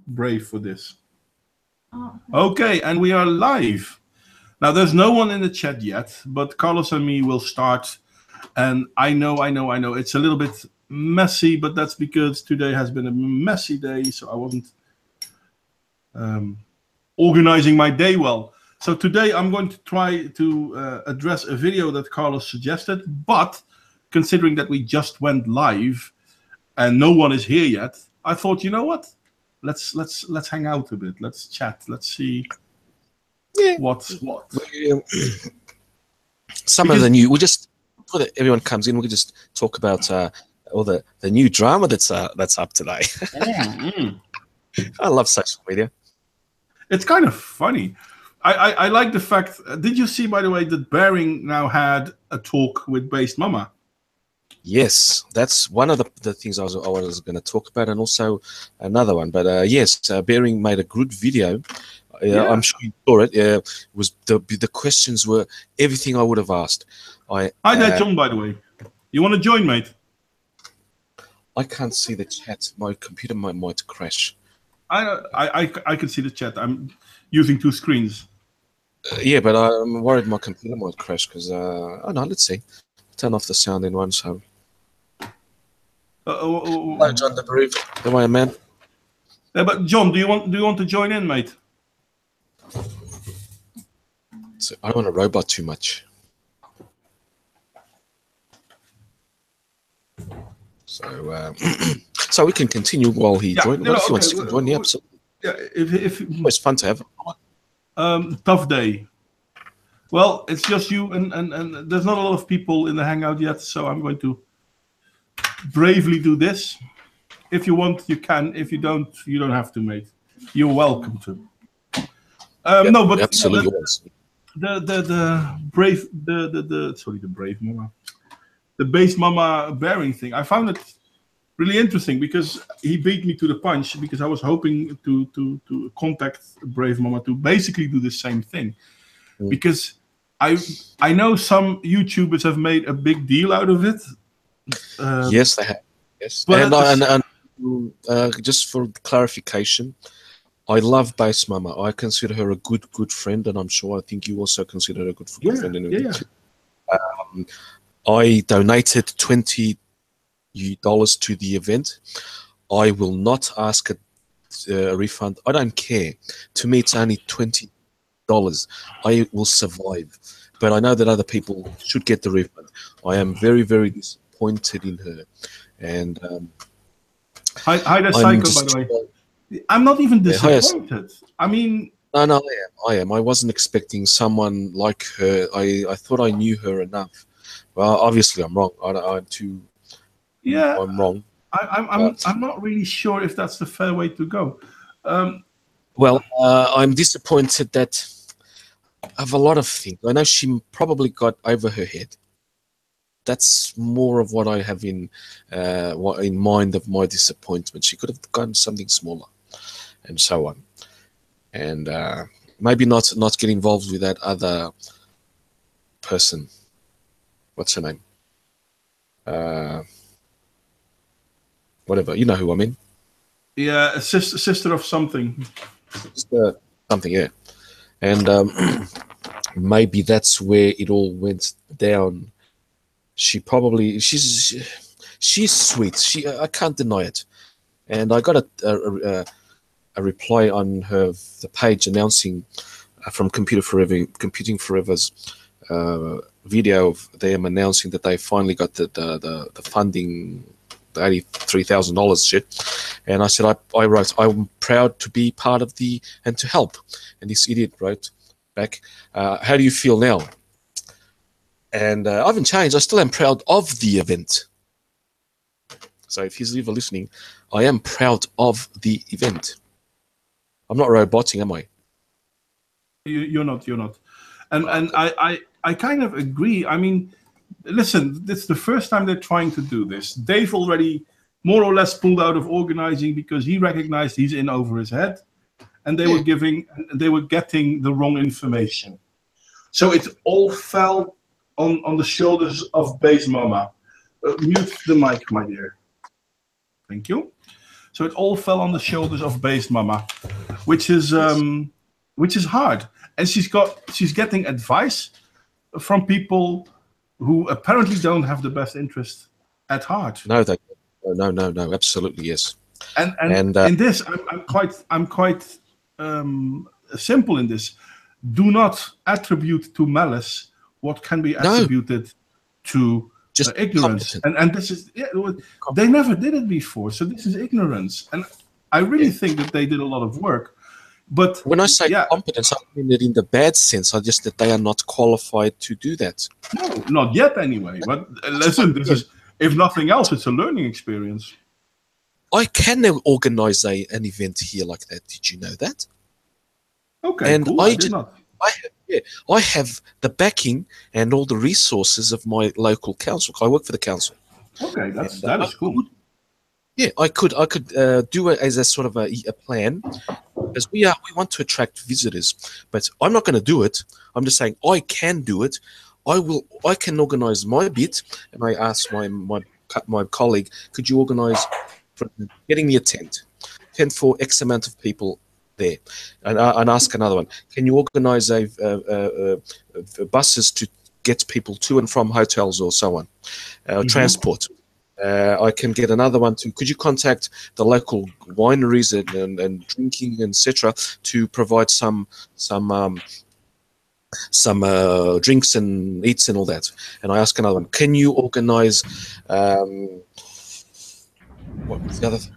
brave for this. Okay, and we are live. Now, there's no one in the chat yet, but Carlos and me will start. And I know, it's a little bit messy, but that's because today has been a messy day, so I wasn't organizing my day well. So today I'm going to try to address a video that Carlos suggested, but considering that we just went live and no one is here yet, I thought, you know what? Let's hang out a bit. Let's chat. Let's see what's what. Some of the new. We just before everyone comes in, we can just talk about all the new drama that's up today. I love social media. It's kind of funny. I like the fact. Did you see, by the way, that Bering now had a talk with Based Mama? Yes, that's one of the things I was going to talk about, and also another one. But yes, Bering made a good video. Yeah. I'm sure you saw it. It was the questions were everything I would have asked. Hi there, John. By the way, you want to join, mate? I can't see the chat. My computer might crash. I can see the chat. I'm using two screens. Yeah, but I'm worried my computer might crash because. Oh no, let's see. Turn off the sound in one. So. Hello, John the Bereaved. How are you, man? Yeah, but John, do you want to join in, mate? So I don't want to robot too much. So so we can continue while he joins. If he wants to join the episode. Yeah, if it's fun to have. Tough day. Well, it's just you and there's not a lot of people in the hangout yet, so I'm going to bravely do this. If you want, you can. If you don't, you don't have to, mate. You're welcome to. No, but absolutely. The brave mama, the Based Mama Bering thing. I found it really interesting because he beat me to the punch because I was hoping to contact Brave Mama to basically do the same thing. Because I know some YouTubers have made a big deal out of it. Yes, they have. Yes, and just for clarification, I love Based Mama. I consider her a good friend, and I'm sure I think you also consider her a good friend. Yeah. I donated $20 to the event. I will not ask a refund. I don't care. To me, it's only $20. I will survive, but I know that other people should get the refund. I am very, very disappointed in her, and hi there, Psycho. By the way, I'm not even disappointed. I mean, no, I am. I wasn't expecting someone like her. I thought I knew her enough. Well, obviously, I'm wrong. I'm too. Yeah, I'm wrong. I'm not really sure if that's the fair way to go. Well, I'm disappointed that of a lot of things. I know she probably got over her head. That's more of what I have in mind of my disappointment. She could have gotten something smaller, and so on, and maybe not get involved with that other person. What's her name? Whatever, you know who I mean. Yeah, a sister of something. Something, yeah. And maybe that's where it all went down. She's sweet. I can't deny it. And I got a reply on the page announcing from Computing Forever's video of them announcing that they finally got the funding, the $83,000 shit. And I said, I wrote, I'm proud to be part of and to help. And this idiot wrote back, how do you feel now? And I haven't changed. I still am proud of the event. So if he's ever listening, I am proud of the event. I'm not roboting, am I? You're not. And I kind of agree. I mean, listen, it's the first time they're trying to do this. Dave already more or less pulled out of organizing because he recognized he's in over his head, and they were getting the wrong information. So it all fell on the shoulders of Based Mama. Mute the mic, my dear. Thank you. So it all fell on the shoulders of Based Mama, which is hard. And she's getting advice from people who apparently don't have the best interest at heart. No, no, absolutely, yes. And in this, I'm quite simple in this. Do not attribute to malice what can be attributed to just ignorance. And this is they never did it before, so this is ignorance. And I really think that they did a lot of work. But when I say competence, I mean it in the bad sense. I just that they are not qualified to do that. No, not yet anyway. But listen, this is, if nothing else, it's a learning experience. I can now organize an event here like that. Did you know that? Okay, and cool. I did not. I have the backing and all the resources of my local council. I work for the council. Okay, that is cool. I could do it as a sort of a plan, as we want to attract visitors, but I'm not going to do it. I'm just saying I can do it. I can organize my bit, and I asked my colleague, could you organize for getting me a tent for X amount of people there, and ask another one, can you organize buses to get people to and from hotels or so on, transport. I can get another one to, could you contact the local wineries and drinking, etc., to provide some drinks and eats and all that. And I ask another one, can you organize what was the other thing?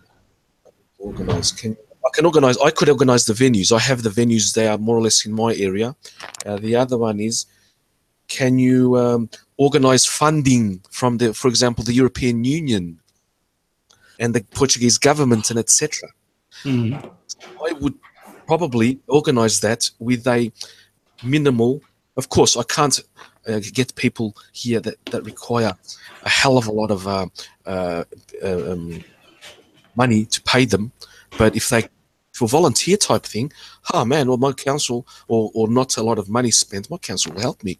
I could organize the venues. I have the venues. They are more or less in my area. The other one is, can you organize funding from for example, the European Union and the Portuguese government and etc. I would probably organize that with a minimal. Of course, I can't get people here that require a hell of a lot of money to pay them, but if they for volunteer type thing, well, my council or not a lot of money spent, my council will help me.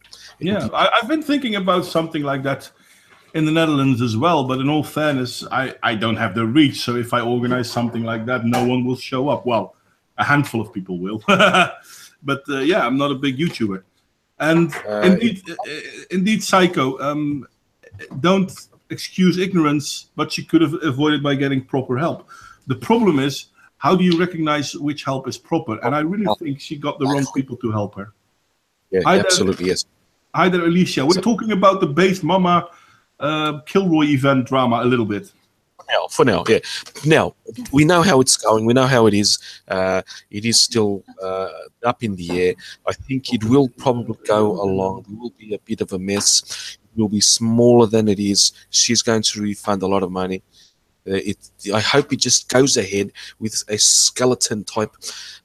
I've been thinking about something like that in the Netherlands as well, but in all fairness, I don't have the reach, so if I organize something like that, no one will show up. Well, a handful of people will. But I'm not a big YouTuber. And indeed, Psycho, don't excuse ignorance, but she could have avoided by getting proper help. The problem is, how do you recognize which help is proper? And I really think she got the wrong people to help her. Yeah, absolutely, yes. Hi there, Alicia. We're talking about the Based Mama Kilroy event drama a little bit. For now, yeah. Now, we know how it's going. We know how it is. It is still up in the air. I think it will probably go along. It will be a bit of a mess. It will be smaller than it is. She's going to refund a lot of money. I hope it just goes ahead with a skeleton type,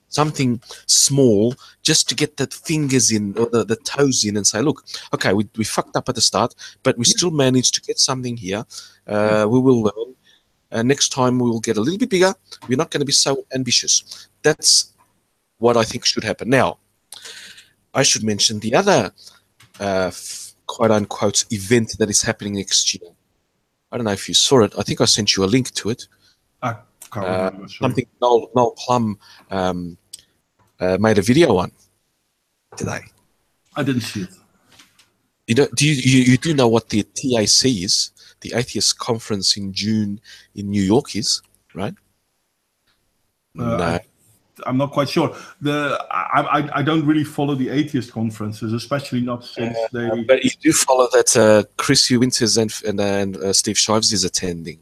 something small, just to get the fingers in or the toes in and say, look, okay, we fucked up at the start, but we still managed to get something here. We will learn. Next time we will get a little bit bigger. We're not going to be so ambitious. That's what I think should happen. Now, I should mention the other quote-unquote event that is happening next year. I don't know if you saw it. I think I sent you a link to it. I can't remember. Something Noel Plum made a video on today. I didn't see it. You do know what the TAC is? The Atheist Conference in June in New York is, right? No. I'm not quite sure. I don't really follow the atheist conferences, especially not since they. But you do follow that Chris Winters and Steve Shives is attending.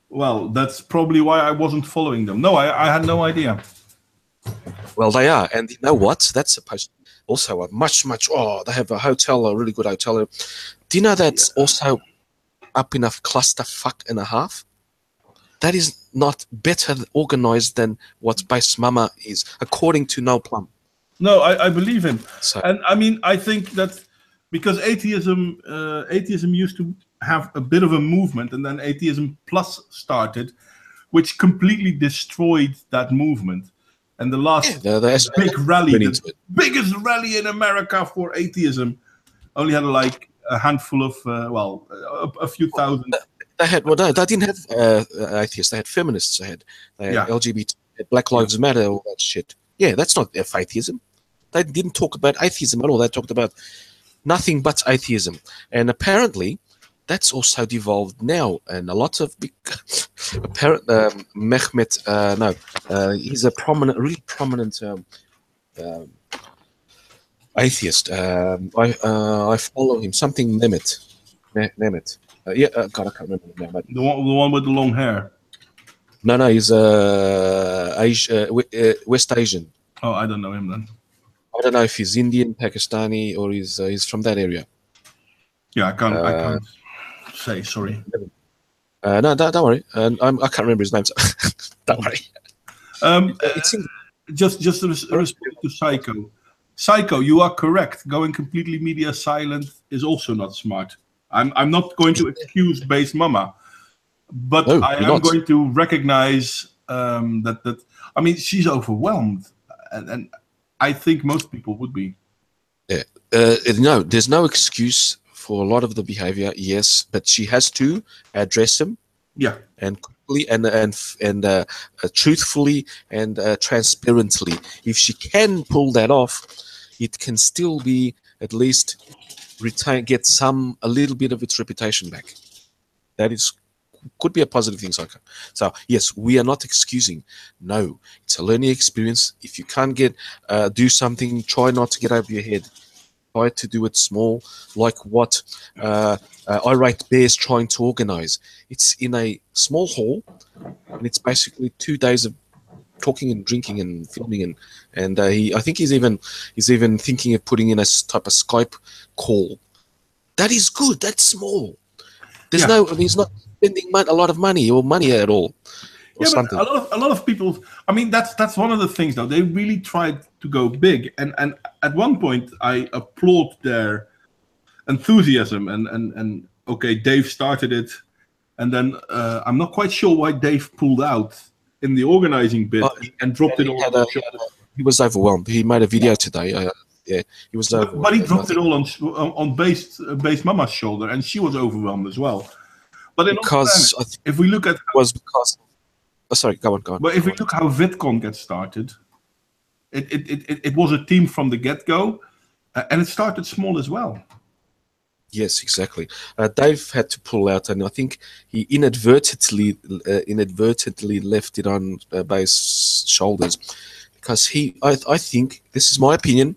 Well, that's probably why I wasn't following them. No, I had no idea. Well, they are, and you know what? That's supposed to also a much. They have a really good hotel. Do you know that's also up in a clusterfuck and a half? That is not better organized than what Based Mama is, according to Noel Plum. No, I believe him. So, and I mean, I think that because atheism used to have a bit of a movement, and then Atheism Plus started, which completely destroyed that movement. And the last big rally, the biggest rally in America for atheism, only had like a handful of, a few thousand. They had well, no, they didn't have atheists. They had feminists. They had LGBT, had Black Lives Matter, all that shit. Yeah, that's not atheism. They didn't talk about atheism at all. They talked about nothing but atheism, and apparently, that's also devolved now. And a lot of big, Mehmet, he's a really prominent atheist. I follow him. Something Mehmet. God, I can't remember the name. But The one with the long hair. no, he's West Asian. Oh, I don't know him then. I don't know if he's Indian, Pakistani, or he's from that area. Yeah, I can't say. Sorry. No, don't worry. I can't remember his name. So don't worry. Just a response to Psycho. Psycho, you are correct. Going completely media silent is also not smart. I'm not going to excuse Base Mama, but I am going to recognize that. I mean, she's overwhelmed, and I think most people would be. Yeah. No, there's no excuse for a lot of the behavior. Yes, but she has to address him. Yeah. And quickly and truthfully and transparently. If she can pull that off, it can still be at least get a little bit of its reputation back. That could be a positive thing, Psycho. So yes, we are not excusing. No, it's a learning experience. If you can't do something, try not to get over your head. Try to do it small, like what Irate Bear's trying to organize. It's in a small hall, and it's basically 2 days of talking and drinking and filming, and I think he's even thinking of putting in a type of Skype call. That is good. That's small. He's not spending a lot of money at all. Or something. But a lot of people. I mean, that's one of the things. Though they really tried to go big, and at one point I applaud their enthusiasm. And okay, Dave started it, and then I'm not quite sure why Dave pulled out in the organizing bit and dropped it all. He was overwhelmed. He made a video today. He was overwhelmed. But he dropped it all on Base Mama's shoulder, and she was overwhelmed as well. But if we look at sorry, go on. But if we look how VidCon gets started, it was a team from the get-go, and it started small as well. Yes, exactly. Dave had to pull out, and I think he inadvertently left it on Base's shoulders, because I think, this is my opinion,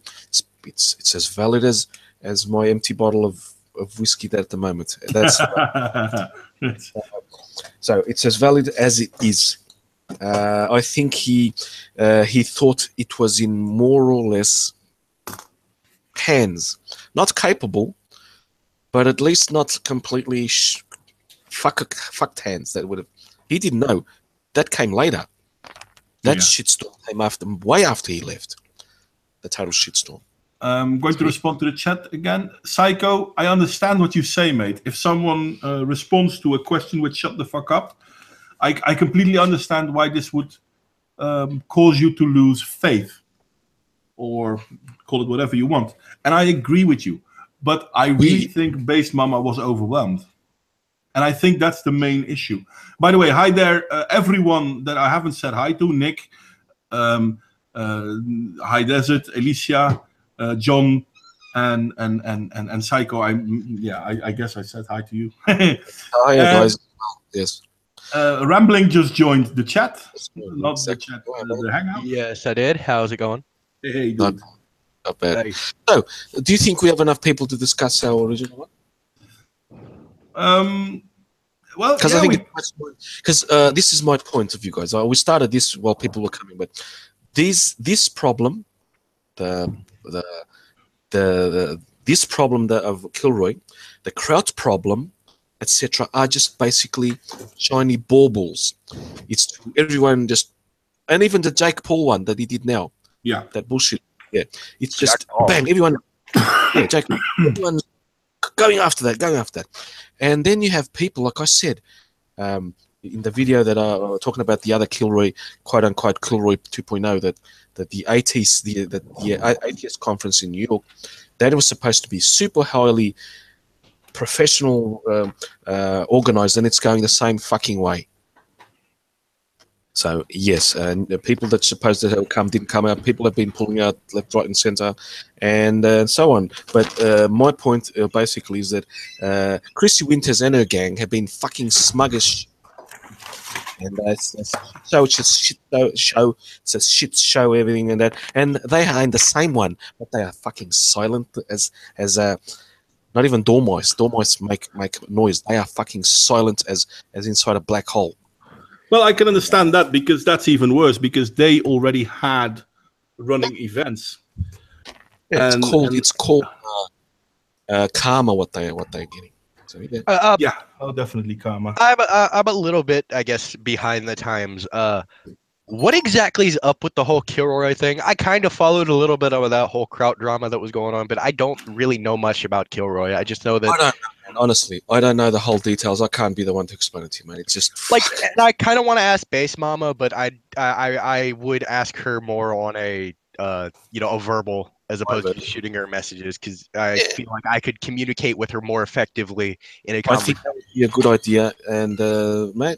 it's as valid as my empty bottle of whiskey at the moment. That's so it's as valid as it is. I think he thought it was in more or less hands, not capable, but at least not completely fucked hands. That would have. He didn't know. That came later. That shitstorm came way after he left. The total shitstorm. I'm going to respond to the chat again. Psycho, I understand what you say, mate. If someone responds to a question with "shut the fuck up," I completely understand why this would cause you to lose faith, or call it whatever you want. And I agree with you. But I really think Base Mama was overwhelmed. And I think that's the main issue. By the way, hi there, everyone that I haven't said hi to. Nick, High Desert, Alicia, John, and Psycho. I guess I said hi to you. Hi, guys. Yes. Rambling just joined the chat. Not the chat, the hangout. Yes, I did. How's it going? Hey, dude. Not bad. Nice. So, do you think we have enough people to discuss our original one? Well, because I think this is my point of view, guys. We started this while people were coming, but this problem, this problem of Kilroy, the Kraut problem, etc., are just basically shiny baubles. It's everyone just, and even the Jake Paul one that he did now. Yeah, that bullshit. Yeah, it's just bang. Everyone, Jake. Everyone's going after that, and then you have people like I said in the video that are talking about the other Kilroy, quote unquote Kilroy 2.0, that the ATS conference in New York, that was supposed to be super highly professional organized, and it's going the same fucking way. So yes, and the people that supposed to have come didn't come out. People have been pulling out left, right, and centre, and so on. But my point basically is that Chrissy Winters and her gang have been fucking smug as shit. And it's a shit show. It's a shit show, everything and that. And they are in the same one, but they are fucking silent as not even dormice. Dormice make noise. They are fucking silent as inside a black hole. Well, I can understand that, because that's even worse, because they already had running events. Yeah, it's called karma. What they're getting. So yeah. Yeah, definitely karma. I'm a little bit, I guess, behind the times. What exactly is up with the whole Kilroy thing? I kind of followed a little bit of that whole Kraut drama that was going on, but I don't really know much about Kilroy. I just know that. I don't know, man. Honestly, I don't know the whole details. I can't be the one to explain it to you, man. It's just like, and I kind of want to ask Base Mama, but I would ask her more on a a verbal as opposed to shooting her messages, because I feel like I could communicate with her more effectively in a conversation. I think that would be a good idea, and mate,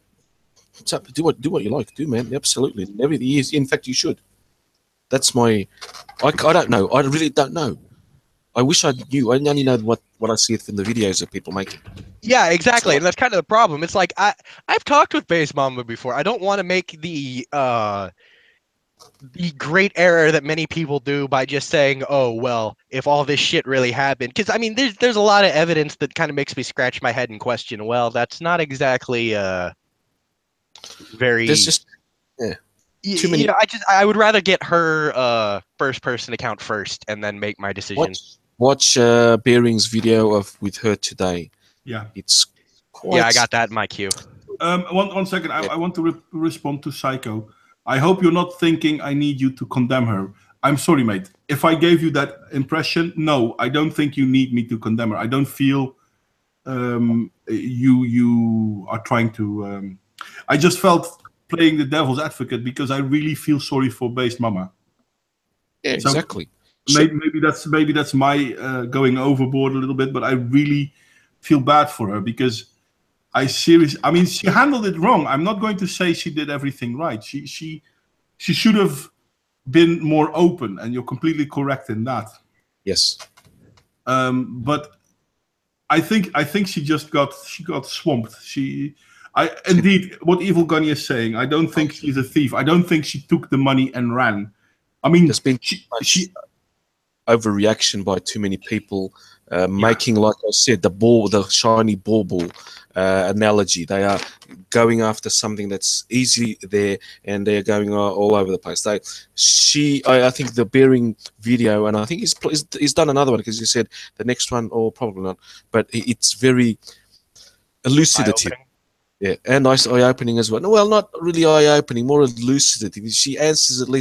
what's up? Do what you like, do, man. Absolutely, everything is. In fact, you should. That's my. I don't know. I really don't know. I wish I knew. I only know what I see from the videos that people making. Yeah, exactly, and that's kind of the problem. It's like I've talked with Base Mama before. I don't want to make the great error that many people do by just saying, "Oh, well, if all this shit really happened," because I mean, there's a lot of evidence that kind of makes me scratch my head and question. Well, that's not exactly very. There's just too many. I would rather get her first person account first and then make my decision. Watch Bearing's video with her today. Yeah, it's quite... Yeah, I got that in my queue. One second. I want to respond to Psycho. I hope you're not thinking I need you to condemn her. I'm sorry, mate. If I gave you that impression, no, I don't think you need me to condemn her. I don't feel you are trying to. I just felt playing the devil's advocate because I really feel sorry for Base Mama. Yeah, exactly. So maybe that's my going overboard a little bit, but I really feel bad for her because I mean, she handled it wrong. I'm not going to say she did everything right. She should have been more open, and you're completely correct in that. Yes. But I think she just got swamped. Indeed, what Evil Gunny is saying. I don't think she's a thief. I don't think she took the money and ran. I mean, there's been she overreaction by too many people, making, like I said, the shiny bauble analogy. They are going after something that's easy there, and they're going all over the place. I think the Bearing video, and I think he's done another one because he said the next one, or probably not, but it's very elucidative. Yeah, and nice eye-opening as well. No, well, not really eye-opening, more elucidative. She answers I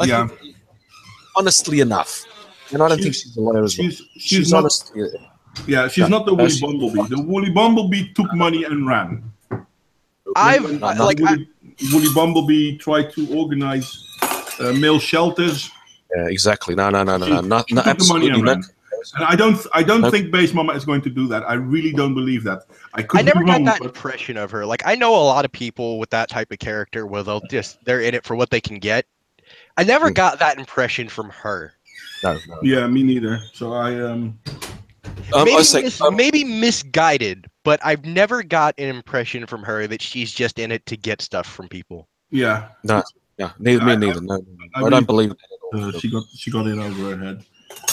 think, honestly enough. And I don't think she's a liar as well. She's not, honest. Yeah, she's not the Woolly Bumblebee. The Woolly Bumblebee took money and ran. Woolly Bumblebee tried to organize male shelters. Yeah, exactly. No. She took the money and ran. And I don't think Base Mama is going to do that. I really don't believe that. I never got that impression of her. Like, I know a lot of people with that type of character where they're in it for what they can get. I never got that impression from her. No. Yeah, me neither. So maybe misguided, but I've never got an impression from her that she's just in it to get stuff from people. Yeah. No. Yeah. Me neither. No. I don't believe that at all. She got it over her head.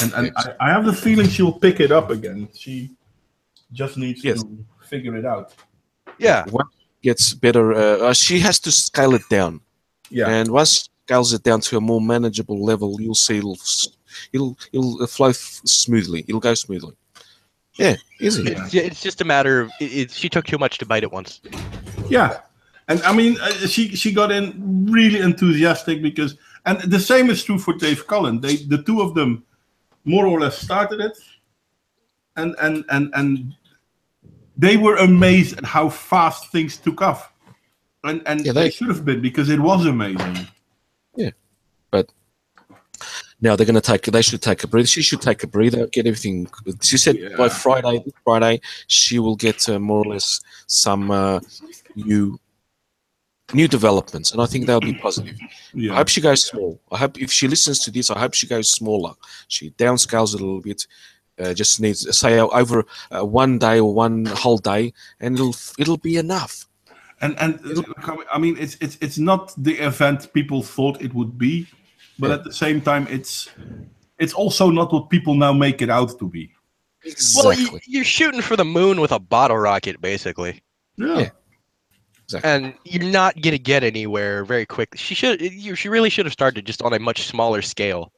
And I have the feeling she'll pick it up again. She just needs to figure it out. Yeah. Once it gets better, she has to scale it down. Yeah. And once she scales it down to a more manageable level, you'll see it'll flow smoothly. It'll go smoothly. Yeah, easy. It's just a matter of she took too much to bite at once. Yeah. And I mean, she got in really enthusiastic because, and the same is true for Dave Cullen. The two of them more or less started it, and they were amazed at how fast things took off, and they should have been, because it was amazing. Yeah, but Now they're going to take. They should take a breather. She should take a breather. Get everything. She said by Friday, she will get more or less some new developments, and I think that'll be positive. Yeah. I hope she goes small. I hope if she listens to this, I hope she goes smaller. She downscales it a little bit. Just needs say over one day or one whole day, and it'll be enough. And I mean, it's not the event people thought it would be, but at the same time, it's also not what people now make it out to be. Exactly. Well, you're shooting for the moon with a bottle rocket, basically. Yeah. Exactly. And you're not gonna get anywhere very quickly. She really should have started just on a much smaller scale.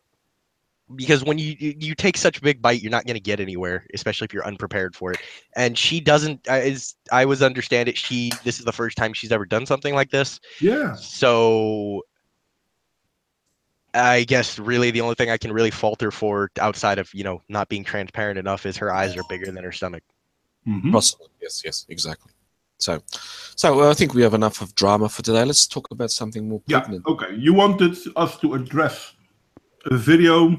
Because when you take such a big bite, you're not gonna get anywhere, especially if you're unprepared for it. And she doesn't, as I was understand it, this is the first time she's ever done something like this. Yeah. So I guess really the only thing I can really fault her for outside of, not being transparent enough is her eyes are bigger than her stomach. Mm-hmm. Possibly. Yes, exactly. So I think we have enough of drama for today. Let's talk about something more pertinent. Yeah. Okay. You wanted us to address a video,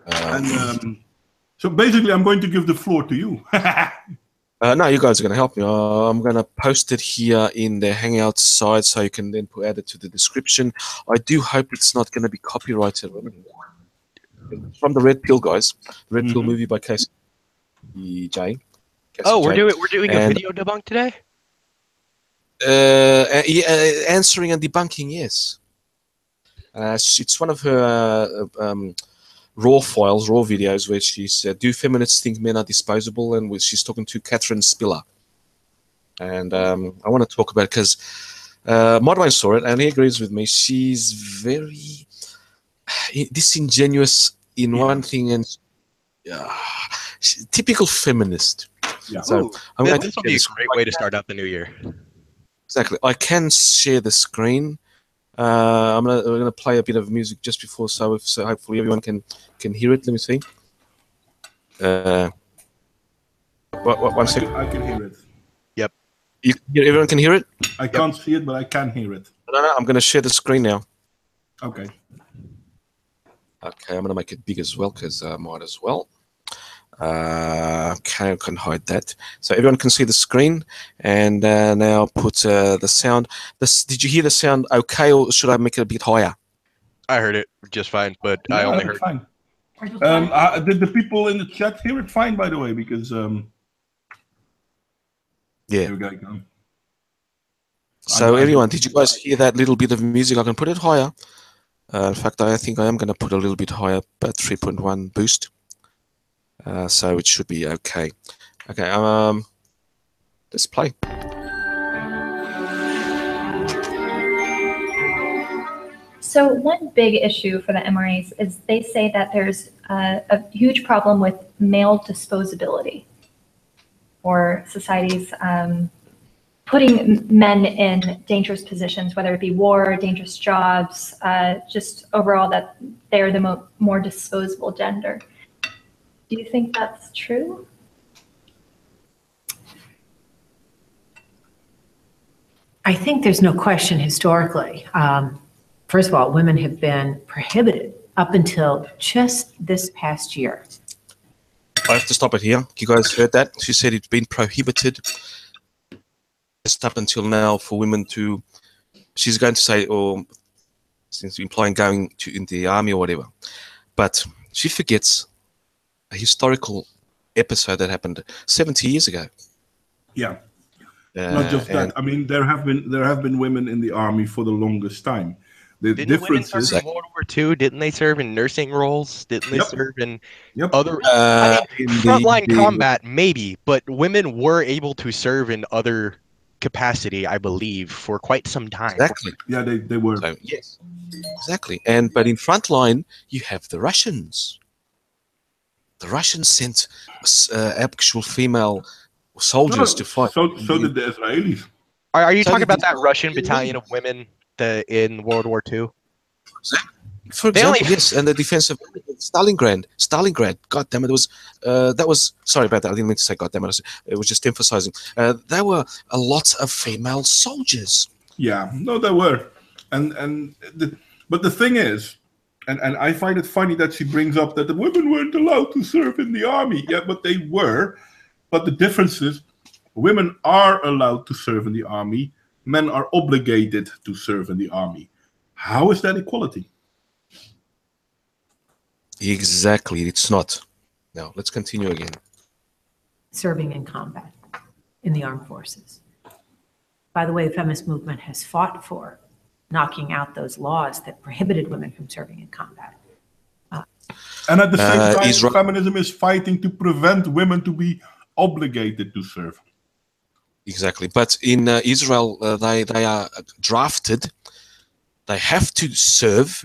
and so basically, I'm going to give the floor to you. No, you guys are going to help me. I'm going to post it here in the Hangout side so you can then add it to the description. I do hope it's not going to be copyrighted. It's from the Red Pill guys, the Red Pill movie by Casey J. We're doing a video debunk today? Answering and debunking, yes. It's one of her raw videos where she said, "Do feminists think men are disposable?" And she's talking to Catherine Spiller. And I want to talk about it because Modwain saw it and he agrees with me. She's very disingenuous in one thing and typical feminist. Yeah. So this will be a great way to start out the new year. Exactly. I can share the screen. We're gonna play a bit of music just before, so hopefully everyone can hear it. Let me see. One second. I can hear it. Yep. Everyone can hear it. I can't see it, but I can hear it. No. I'm gonna share the screen now. Okay. Okay. I'm gonna make it big as well because I might as well. Okay, I can hide that. So everyone can see the screen, and now put the sound. Did you hear the sound okay, or should I make it a bit higher? I heard it just fine, but Yeah, I only heard. Fine. Did the people in the chat hear it fine, by the way? Because yeah. There we go. So everyone, did you guys hear that little bit of music? I can put it higher. In fact, I think I am going to put a little bit higher, about 3.1 boost. So it should be okay. Okay, let's play. So one big issue for the MRAs is they say that there's a huge problem with male disposability, or societies putting men in dangerous positions, whether it be war, dangerous jobs, just overall that they're the more disposable gender. Do you think that's true? I think there's no question historically. First of all, women have been prohibited up until just this past year. I have to stop it here. You guys heard that? She said it's been prohibited just up until now for women to, she's going to say, or since implying going into the army or whatever. But she forgets a historical episode that happened 70 years ago. Yeah. Not just that. I mean, there have been women in the army for the longest time. The difference is in World War II. Didn't they serve in nursing roles? Didn't they serve in other frontline combat? Maybe, but women were able to serve in other capacity, I believe, for quite some time. Exactly. Yeah, they were. So, yes, exactly. But in frontline, you have the Russians. The Russians sent actual female soldiers to fight. So did the Israelis. Are you talking about that Russian battalion of women in World War II? For example, yes, and the defense of Stalingrad. God damn it! That was sorry about that. I didn't mean to say God damn it. It was just emphasizing. There were a lot of female soldiers. Yeah, no, there were, but the thing is, And I find it funny that she brings up that the women weren't allowed to serve in the army. Yeah, but they were. But the difference is women are allowed to serve in the army. Men are obligated to serve in the army. How is that equality? Exactly, it's not. Now, let's continue again. Serving in combat in the armed forces. By the way, the feminist movement has fought for knocking out those laws that prohibited women from serving in combat. And at the same time, Israel- feminism is fighting to prevent women to be obligated to serve. Exactly, but in Israel, they are drafted. They have to serve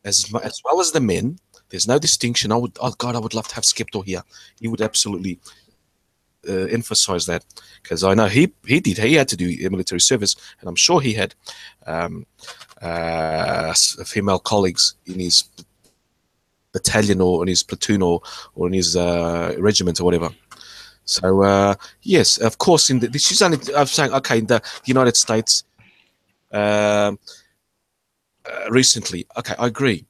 as well as the men. There's no distinction. I would love to have Skeptor here. He would absolutely emphasize that, because I know he had to do military service, and I'm sure he had female colleagues in his battalion or in his platoon or in his regiment or whatever. So yes, of course. I'm saying, okay, in the United States recently, okay, I agree.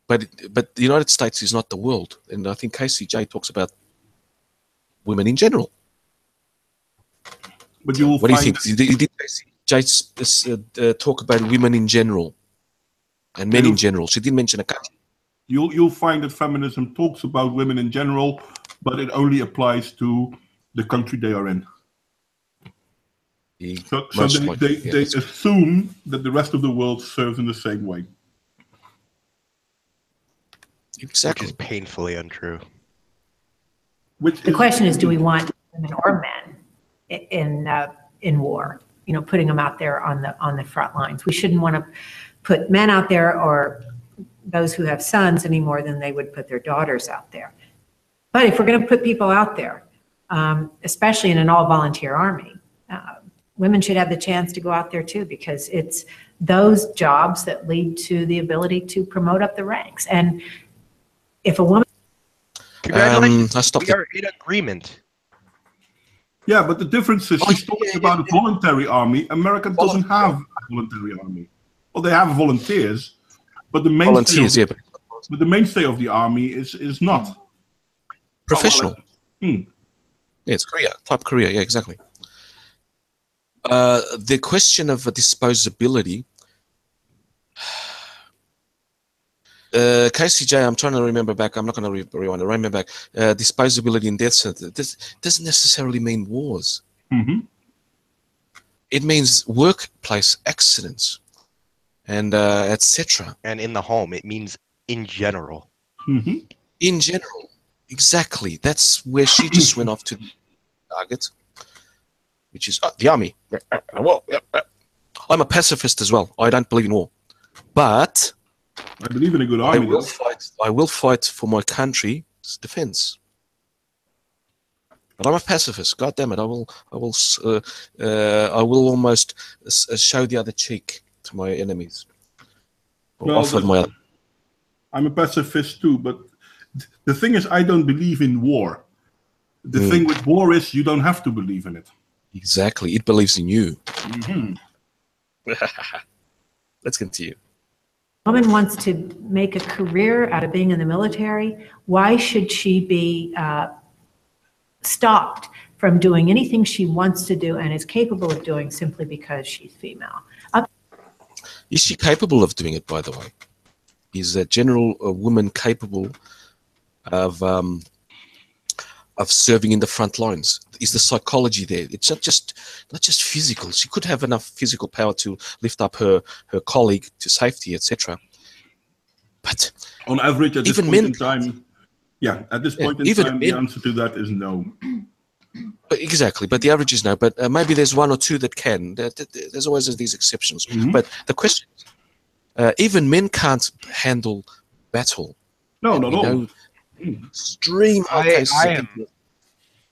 But the United States is not the world, and I think KCJ talks about women in general. But you will What do you find think? Did KCJ talk about women in general and men in general? She didn't mention a country. you'll find that feminism talks about women in general, but it only applies to the country they are in. So they assume that the rest of the world serves in the same way. Exactly. Which is painfully untrue. The question is, do we want women or men in war? You know, putting them out there on the front lines. We shouldn't want to put men out there or those who have sons any more than they would put their daughters out there. But if we're going to put people out there, especially in an all-volunteer army, women should have the chance to go out there too, because it's those jobs that lead to the ability to promote up the ranks. And if a woman... Congratulations, we are in agreement. Yeah, but the difference is she's talking about a voluntary army. America doesn't have a voluntary army. Well, they have volunteers, but the mainstay of the army is not. Professional. Yeah, it's career, type career. Yeah, exactly. The question of disposability. KCJ, I'm trying to remember back. I'm not going to rewind. Remember back. Disposability in death sentence. This doesn't necessarily mean wars. It means workplace accidents and etc. And in the home, it means in general. In general, exactly. That's where she just went off to the target, which is the army. Well, I'm a pacifist as well. I don't believe in war, but I believe in a good army. I will fight for my country's defense. But I'm a pacifist. God damn it! I will almost show the other cheek to my enemies. I'm a pacifist too, but the thing is, I don't believe in war. The thing with war is you don't have to believe in it. Exactly, it believes in you. Let's continue. A woman wants to make a career out of being in the military. Why should she be stopped from doing anything she wants to do and is capable of doing simply because she's female? Is she capable of doing it, by the way? Is a woman capable of serving in the front lines? Is the psychology there? It's not just physical. She could have enough physical power to lift up her colleague to safety, etc. But on average, at this point in time, the answer to that is no. Exactly, but the average is no. But maybe there's one or two that can. There's always these exceptions. But the question is, even men can't handle battle. No, not all. Extreme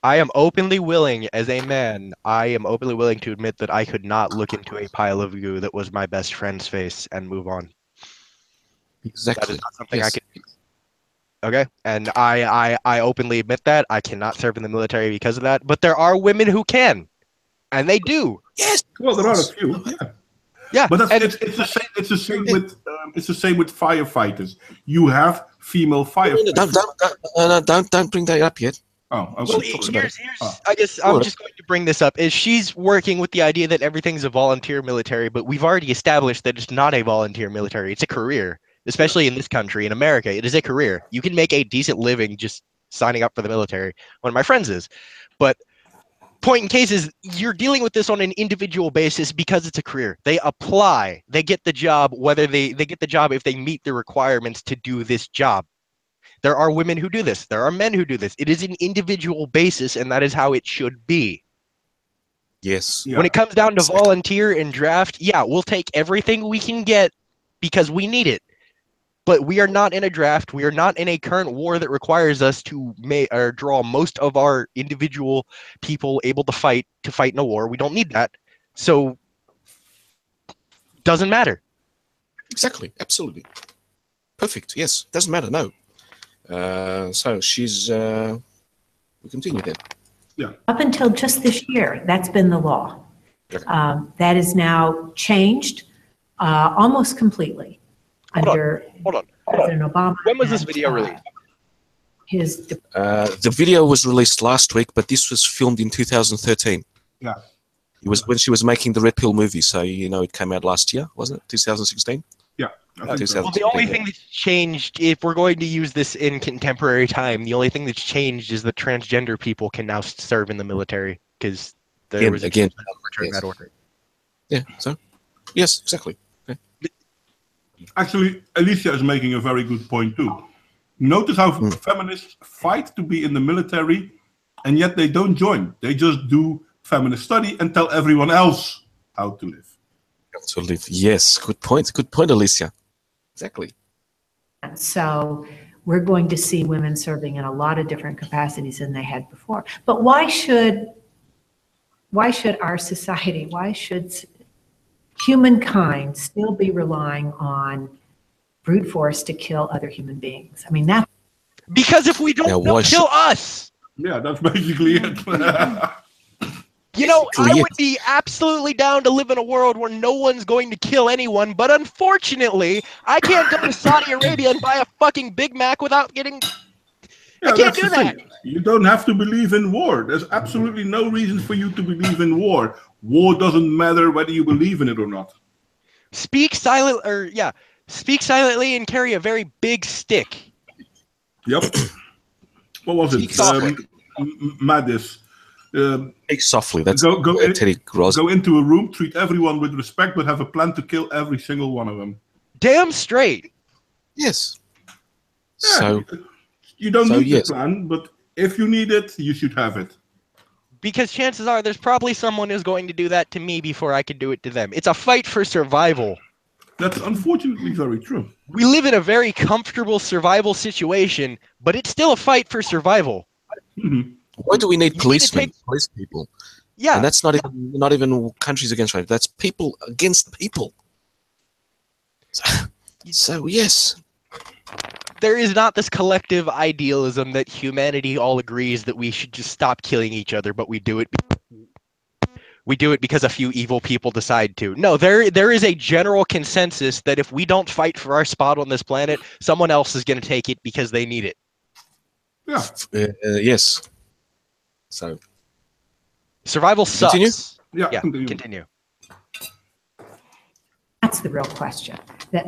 I am openly willing, as a man, to admit that I could not look into a pile of goo that was my best friend's face and move on. Exactly. That is not something I can do. Okay, and I openly admit that I cannot serve in the military because of that. But there are women who can, and they do. Yes. Well, there are a few. Yeah. Yeah, But it's the same. It's the same with firefighters. You have female firefighters. Don't bring that up yet. Oh, okay. well, talks about here's, it. here's I guess I'm just going to bring this up. Is she's working with the idea that everything's a volunteer military, but we've already established that it's not a volunteer military. It's a career, especially in this country, in America. It is a career. You can make a decent living just signing up for the military. One of my friends is, but point in case is you're dealing with this on an individual basis because it's a career. They apply, they get the job, whether they get the job if they meet the requirements to do this job. There are women who do this. There are men who do this. It is an individual basis, and that is how it should be. Yes. Yeah. When it comes down to volunteer and draft, yeah, we'll take everything we can get because we need it. But we are not in a draft. We are not in a current war that requires us to draw most of our individual people able to fight in a war. We don't need that. So, doesn't matter. Exactly. Absolutely. Perfect. Yes. Doesn't matter. No. So she's. We continue then. Yeah. Up until just this year, that's been the law. Okay. That is now changed almost completely under Hold on. President Obama. When was this and, video released? The video was released last week, but this was filmed in 2013. Yeah. It was when she was making the Red Pill movie, so it came out last year, wasn't it? 2016. Yeah. I think so. Well, the only thing that's changed, if we're going to use this in contemporary time, the only thing that's changed is that transgender people can now serve in the military because there was again, overturn that order. Yeah. So, yes, exactly. Okay. Actually, Alicia is making a very good point too. Notice how feminists fight to be in the military, and yet they don't join. They just do feminist study and tell everyone else how to live. How to live. Yes. Good point. Good point, Alicia. Exactly. So we're going to see women serving in a lot of different capacities than they had before. But why should our society, why should humankind still be relying on brute force to kill other human beings? I mean, that. Because if we don't, they'll kill us. Yeah, that's basically it. I would be absolutely down to live in a world where no one's going to kill anyone, but unfortunately, I can't go to Saudi Arabia and buy a fucking Big Mac without getting... Yeah, I can't do that. You don't have to believe in war. There's absolutely no reason for you to believe in war. War doesn't matter whether you believe in it or not. Speak silently and carry a very big stick. Yep. What was it? Madness. Speak softly. That's Teddy go into a room, treat everyone with respect, but have a plan to kill every single one of them. Damn straight. Yes. Yeah, so you don't need the plan, but if you need it, you should have it. Because chances are there's probably someone who's going to do that to me before I can do it to them. It's a fight for survival. That's unfortunately very true. We live in a very comfortable survival situation, but it's still a fight for survival. Mm-hmm. Why do we need policemen, police people? Yeah. And that's not even countries against right. That's people against people. So yes. There is not this collective idealism that humanity all agrees that we should just stop killing each other, but we do it. We do it because a few evil people decide to. No, there is a general consensus that if we don't fight for our spot on this planet, someone else is going to take it because they need it. Yeah. Yes. So. Survival sucks. Continue? Yeah, continue. That's the real question that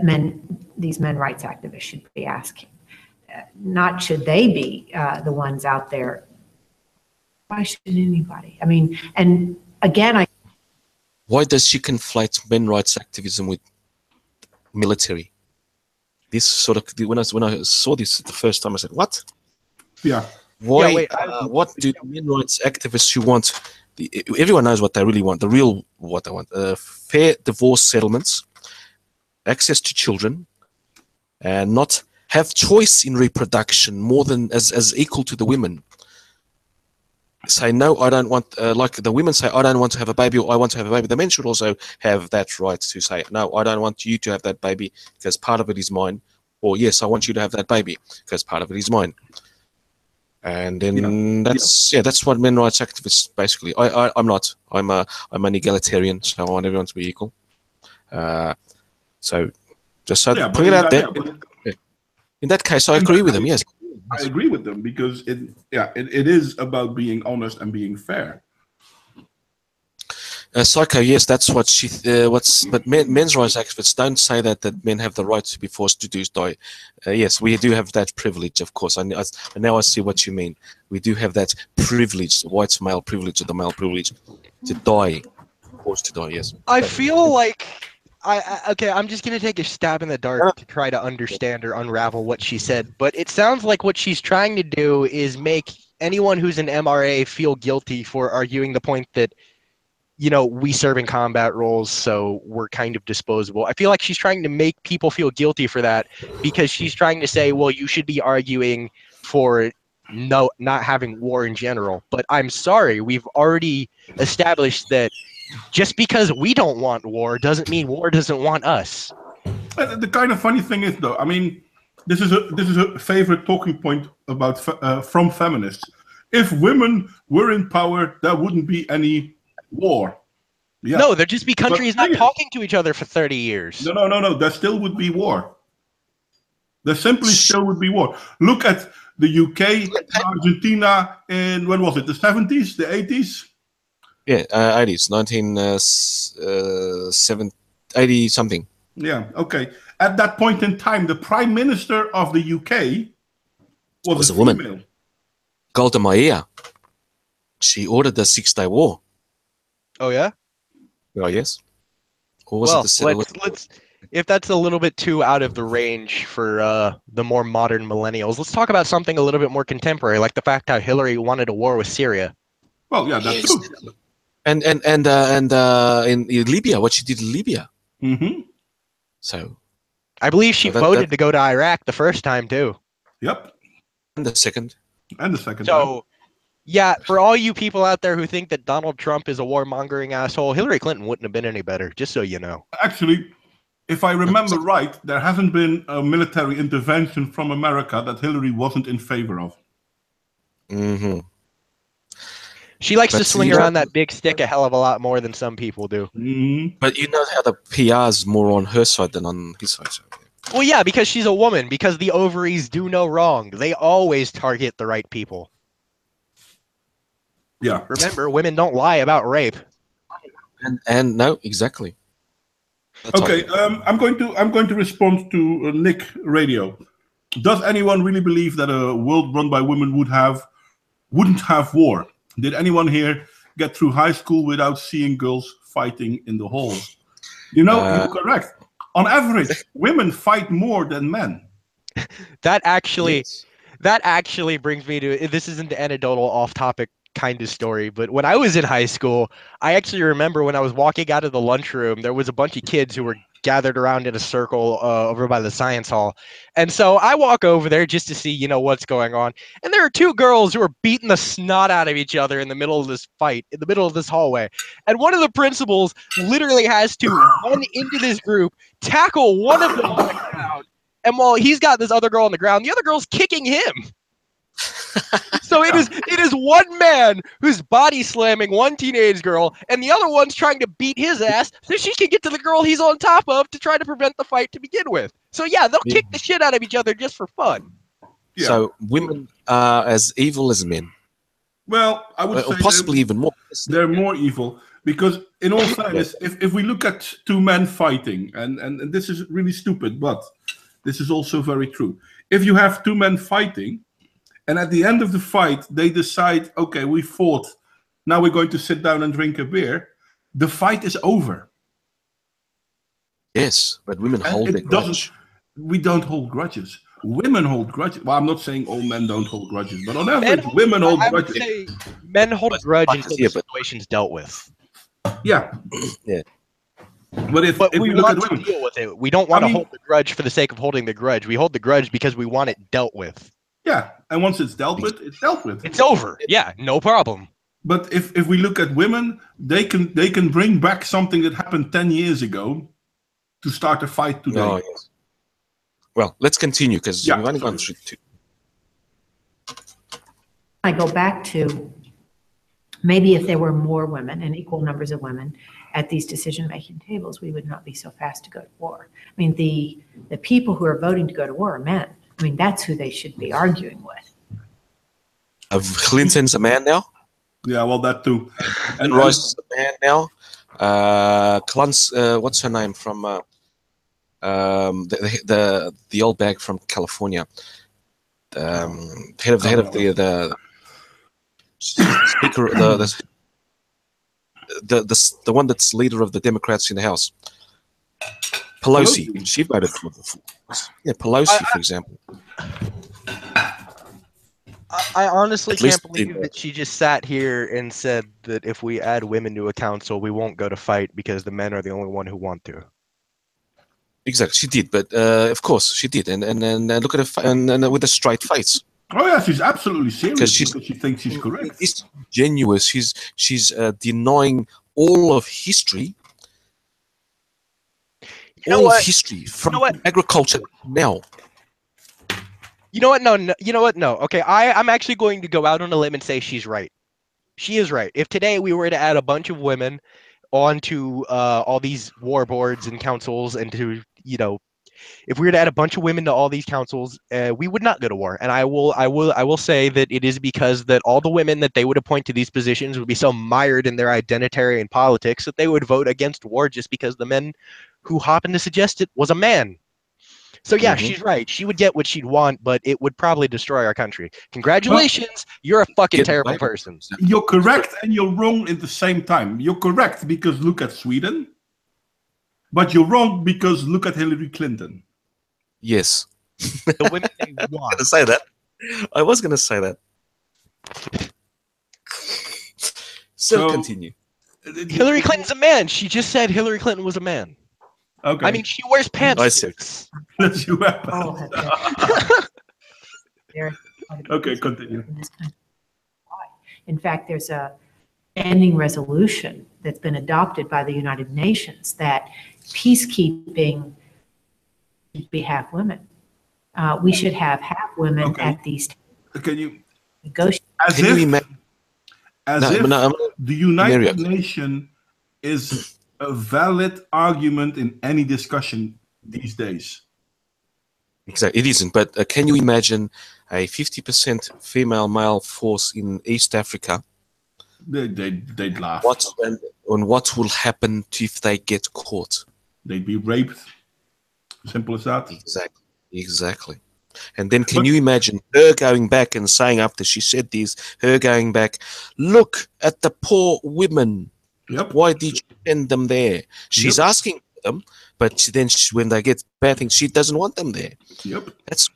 these men rights activists should be asking. Not should they be the ones out there. Why should anybody? I mean, and again, why does she conflate men rights activism with military? This sort of when I saw this the first time, I said, "What? Yeah. Why? What do men rights activists who want? Everyone knows what they really want. The real what they want: fair divorce settlements, access to children, and not have choice in reproduction more than as equal to the women. Say no, I don't want. Like the women say, I don't want to have a baby, or I want to have a baby. The men should also have that right to say, no, I don't want you to have that baby because part of it is mine, or yes, I want you to have that baby because part of it is mine." And then that's what men rights activists basically. I'm not. I'm an egalitarian, so I want everyone to be equal. So just so Yeah, put it out there. but In that case, I agree with them. Yes. I agree with them because it is about being honest and being fair. Psycho, yes, that's what she. But men's rights activists don't say that men have the right to be forced to die. Yes, we do have that privilege, of course. Now I see what you mean. We do have that privilege, the white male privilege, or the male privilege, to die, forced to die. Yes. I feel like okay, I'm just gonna take a stab in the dark to try to understand or unravel what she said, but it sounds like what she's trying to do is make anyone who's an MRA feel guilty for arguing the point that, you know, we serve in combat roles, so we're kind of disposable. I feel like she's trying to make people feel guilty for that because she's trying to say, well, you should be arguing for not having war in general. But I'm sorry, we've already established that just because we don't want war doesn't mean war doesn't want us. The kind of funny thing is, though, I mean, this is a favorite talking point about from feminists. If women were in power, there wouldn't be any war. Yeah. No, there'd just be countries not talking to each other for 30 years. No. There still would be war. There simply still would be war. Look at the UK, Argentina, in, when was it, the 70s, the 80s? Yeah, 80s, 80 something. Yeah, okay. At that point in time, the Prime Minister of the UK was a woman. female. Golda Meir. She ordered the 6-day war. Oh, yeah? Oh, yes. Or was Well, it let's if that's a little bit too out of the range for the more modern millennials, let's talk about something a little bit more contemporary, like the fact how Hillary wanted a war with Syria. Well, yeah, that's true. And in Libya, what she did in Libya. Mm-hmm. So, I believe she voted to go to Iraq the first time too. Yep. And the second. So, yeah, for all you people out there who think that Donald Trump is a warmongering asshole, Hillary Clinton wouldn't have been any better, just so you know. Actually, if I remember right, there hasn't been a military intervention from America that Hillary wasn't in favor of. Mm-hmm. She likes to swing around that big stick a hell of a lot more than some people do. Mm-hmm. But you know how the PR is more on her side than on his side. So. Well, yeah, because she's a woman, because the ovaries do no wrong. They always target the right people. Yeah. Remember, women don't lie about rape. And no, exactly. That's okay, I'm going to respond to Nick Radio. Does anyone really believe that a world run by women wouldn't have war? Did anyone here get through high school without seeing girls fighting in the halls? You know, you're correct. On average, women fight more than men. That actually brings me to, this isn't the anecdotal off-topic kind of story, but when I was in high school, I actually remember when I was walking out of the lunchroom, there was a bunch of kids who were gathered around in a circle over by the science hall. And so I walk over there just to see, you know, what's going on. And there are two girls who are beating the snot out of each other in the middle of this fight, in the middle of this hallway. And one of the principals literally has to run into this group, tackle one of them on the ground. And while he's got this other girl on the ground, the other girl's kicking him. So it is one man who's body slamming one teenage girl, and the other one's trying to beat his ass so she can get to the girl he's on top of to try to prevent the fight to begin with. So yeah, they'll kick the shit out of each other just for fun. Yeah. So women are as evil as men. Well, I would say possibly even more. They're more evil because, in all fairness, if we look at two men fighting, and this is really stupid, but this is also very true. If you have two men fighting, and at the end of the fight, they decide, okay, we fought. Now we're going to sit down and drink a beer. The fight is over. Yes, but women hold a grudge. We don't hold grudges. Women hold grudges. Well, I'm not saying all men don't hold grudges, but on average, women hold grudges. I would say men hold a grudge until the situation's dealt with. Yeah. Yeah. But if we look want at women, to deal with it. We don't want to hold the grudge for the sake of holding the grudge. We hold the grudge because we want it dealt with. Yeah, and once it's dealt with, it's dealt with. It's over. Yeah, no problem. But if we look at women, they can bring back something that happened 10 years ago to start a fight today. Oh, yes. Well, let's continue because we've only gone through two. I go back to maybe if there were more women and equal numbers of women, at these decision-making tables, we would not be so fast to go to war. I mean, the people who are voting to go to war are men. I mean, that's who they should be arguing with. Clinton's a man now. Yeah, well, that too. And Rice is a man now. What's her name from the old bag from California? Head of the speaker, the one that's leader of the Democrats in the House. Pelosi. She voted for Pelosi, for example. I honestly At least can't believe that she just sat here and said that if we add women to a council, we won't go to fight because the men are the only one who want to. Exactly, she did, but of course she did, and look at her, and with a straight face. Oh yeah, she's absolutely serious because she thinks she's correct. It's genuine. She's denying all of history. All of history from agriculture now. You know what? No. You know what? No. Okay, I'm actually going to go out on a limb and say she's right. She is right. If today we were to add a bunch of women onto all these war boards and councils, and to if we were to add a bunch of women to all these councils, we would not go to war. And I will say that it is because that all the women that they would appoint to these positions would be so mired in their identitarian politics that they would vote against war just because the men who happened to suggest it was a man. So yeah, she's right. She would get what she'd want, but it would probably destroy our country. Congratulations, you're a fucking terrible person. You're correct and you're wrong at the same time. You're correct because look at Sweden, but you're wrong because look at Hillary Clinton. Yes. The women they want. I was going to say that. So continue. Hillary Clinton's a man. She just said Hillary Clinton was a man. Okay. I mean, she wears pantsuits. Okay, continue. In fact, there's a standing resolution that's been adopted by the United Nations that peacekeeping should be half women. We should have half women at these Can you negotiate? As if the United Nations is a valid argument in any discussion these days. Exactly, it isn't. But can you imagine a 50% female-male force in East Africa? They'd laugh. What will happen if they get caught? They'd be raped. Simple as that. Exactly. And then can you imagine her going back and saying after she said this, her going back, look at the poor women. Yep. Why did you send them there? She's asking for them, but then when they get bad things, she doesn't want them there. Yep. That's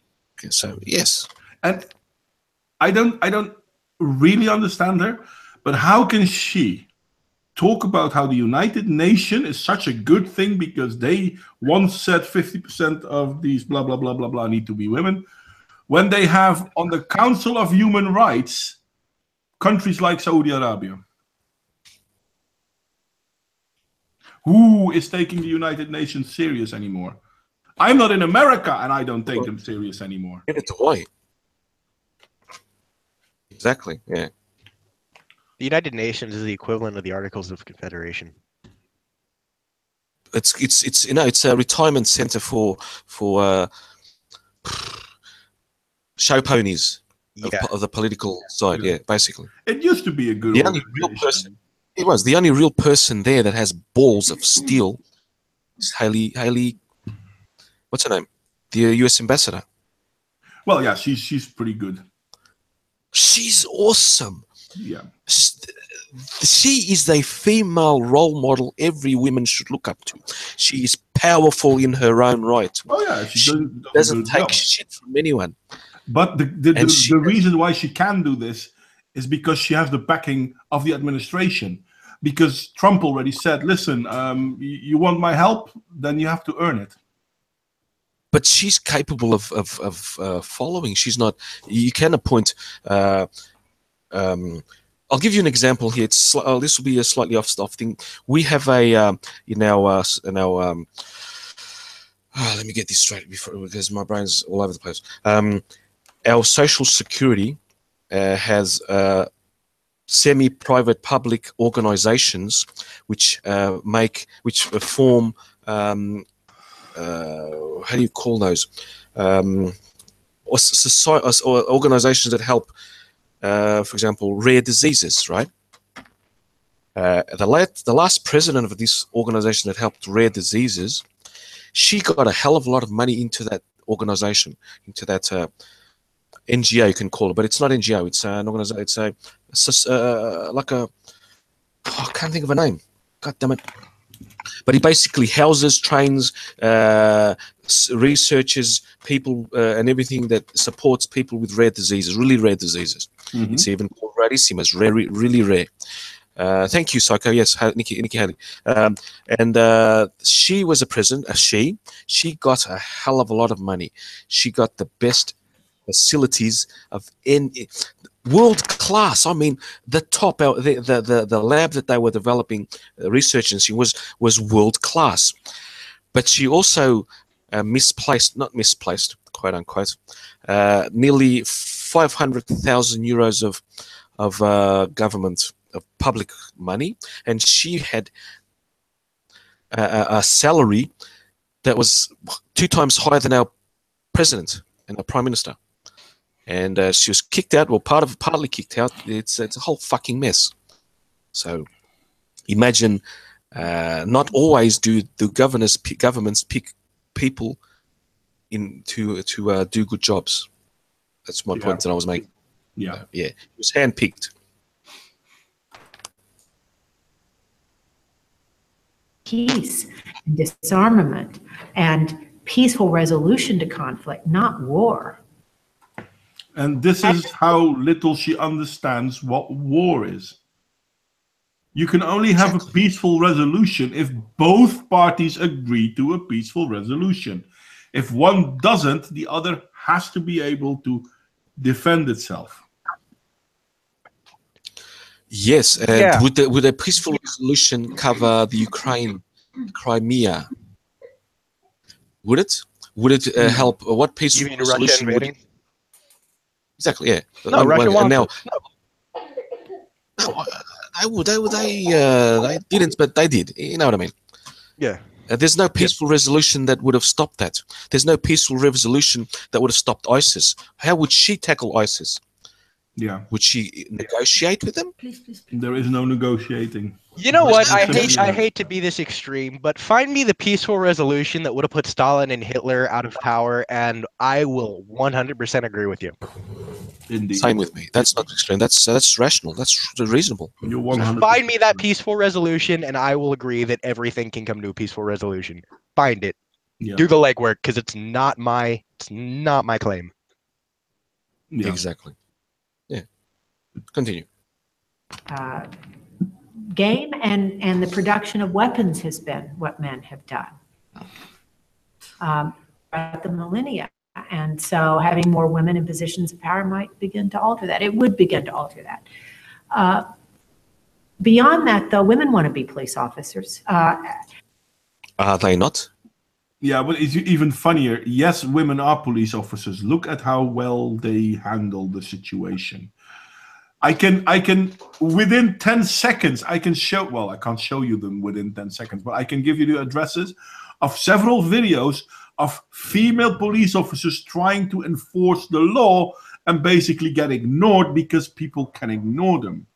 so. Yes. And I don't really understand her, but how can she talk about how the United Nations is such a good thing because they once said 50% of these blah blah blah blah blah need to be women, when they have on the Council of Human Rights countries like Saudi Arabia? Who is taking the United Nations serious anymore? I'm not in America and I don't take them serious anymore. Give it away. Exactly, yeah. The United Nations is the equivalent of the Articles of Confederation. It's a retirement center for show ponies of the political side, basically. It used to be a good organization. It was the only real person there that has balls of steel. Is Haley. What's her name? The U.S. ambassador. Well, yeah, she's pretty good. She's awesome. Yeah. She is a female role model every woman should look up to. She is powerful in her own right. Oh yeah, she doesn't take shit from anyone. But the reason why she can do this is because she has the backing of the administration. Because Trump already said, listen, you want my help, then you have to earn it. But she's capable of following. She's not. You can appoint. I'll give you an example here. This will be a slightly off thing. We have a let me get this straight because my brain's all over the place. Our Social Security has semi-private public organizations which form how do you call those, or society, or organizations that help, for example, rare diseases, right? The last president of this organization that helped rare diseases, she got a hell of a lot of money into that organization, into that NGO, you can call it, but it's not NGO. It's an organization. It's like a, I can't think of a name. God damn it! But he basically houses, trains, researches people, and everything that supports people with rare diseases, really rare diseases. Mm-hmm. It's even called rarissimas, really rare. Thank you, Psycho. Yes, Nikki Haley. And she was a president. She got a hell of a lot of money. She got the best facilities of any world class. I mean, the top, the lab that they were developing, research was world class. But she also not misplaced, quote unquote, nearly 500,000 euros of government, of public money, and she had a salary that was 2 times higher than our president and our prime minister. And she was kicked out, well, partly kicked out. It's a whole fucking mess. So imagine, not always do the governments pick people in to do good jobs. That's my point that I was making. Yeah, it was handpicked. Peace, and disarmament, and peaceful resolution to conflict, not war. and this is how little she understands what war is. You can only have a peaceful resolution if both parties agree to a peaceful resolution. If one doesn't, the other has to be able to defend itself. Yes, and would a peaceful resolution cover the Crimea? Would it? Would it help? What peaceful resolution would it? Exactly. Yeah. No, Russia wants now. No. They didn't, but they did. You know what I mean? Yeah. There's no peaceful resolution that would have stopped that. There's no peaceful resolution that would have stopped ISIS. How would she tackle ISIS? Yeah. Would she negotiate with them? Please. There is no negotiating. You know what? I hate to be this extreme, but find me the peaceful resolution that would have put Stalin and Hitler out of power, and I will 100% agree with you. Indeed. Same with me. That's not extreme. That's rational. That's reasonable. You're 100%. Find me that peaceful resolution, and I will agree that everything can come to a peaceful resolution. Find it. Yeah. Do the legwork, because it's not my claim. Yeah. Exactly. Yeah. Continue. Game and the production of weapons has been what men have done throughout the millennia. And so having more women in positions of power might begin to alter that. It would begin to alter that. Beyond that, though, women want to be police officers. Are they not? Yeah, but it's even funnier. Yes, women are police officers. Look at how well they handle the situation. I can within 10 seconds, I can show, well, I can't show you them within 10 seconds, but I can give you the addresses of several videos of female police officers trying to enforce the law and basically get ignored because people can ignore them.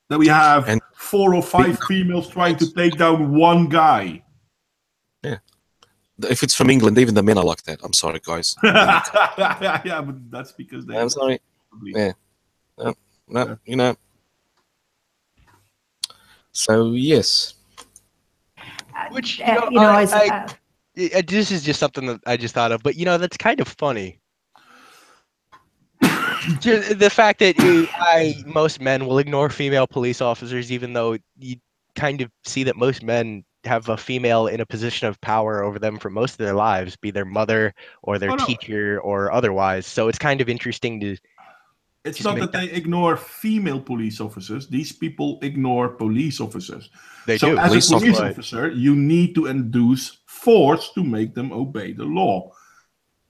That we have 4 or 5 females trying to take down one guy. Yeah. If it's from England, even the men are like that. I'm sorry, guys. Yeah, but that's because they. I'm sorry. Yeah. No, you know. So yes. Which this is just something that I just thought of, but that's kind of funny. The fact that most men will ignore female police officers, even though you kind of see that most men have a female in a position of power over them for most of their lives, be their mother or their teacher or otherwise. So it's kind of interesting to. It's not that they ignore female police officers. These people ignore police officers. They do. As a police officer, you need to induce force to make them obey the law.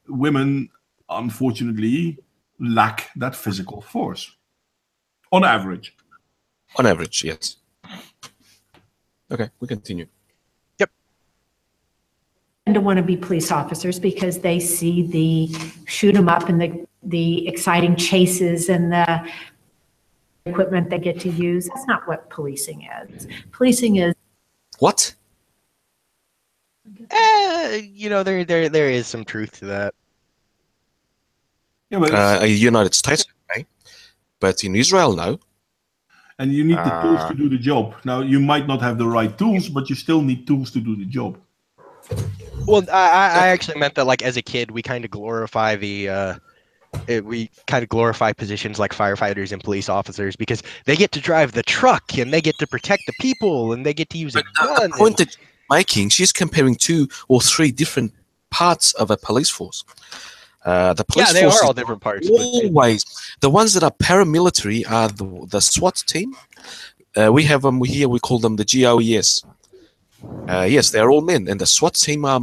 Women, unfortunately, lack that physical force. On average. On average, yes. Okay, we continue. To want to be police officers because they see the shoot 'em up and the exciting chases and the equipment they get to use. That's not what policing is. Policing is What? There is some truth to that. Yeah, but United States, okay. But in Israel, no. and you need the tools to do the job. Now, you might not have the right tools, but you still need tools to do the job. Well, I actually meant that, like, as a kid, we kind of glorify positions like firefighters and police officers because they get to drive the truck and they get to protect the people and they get to use a gun. The point that she's making, she's comparing 2 or 3 different parts of a police force. The police they force are all different parts. Always, the ones that are paramilitary are the SWAT team. We have them here. We call them the GOES. Yes, they are all men, and the SWAT team are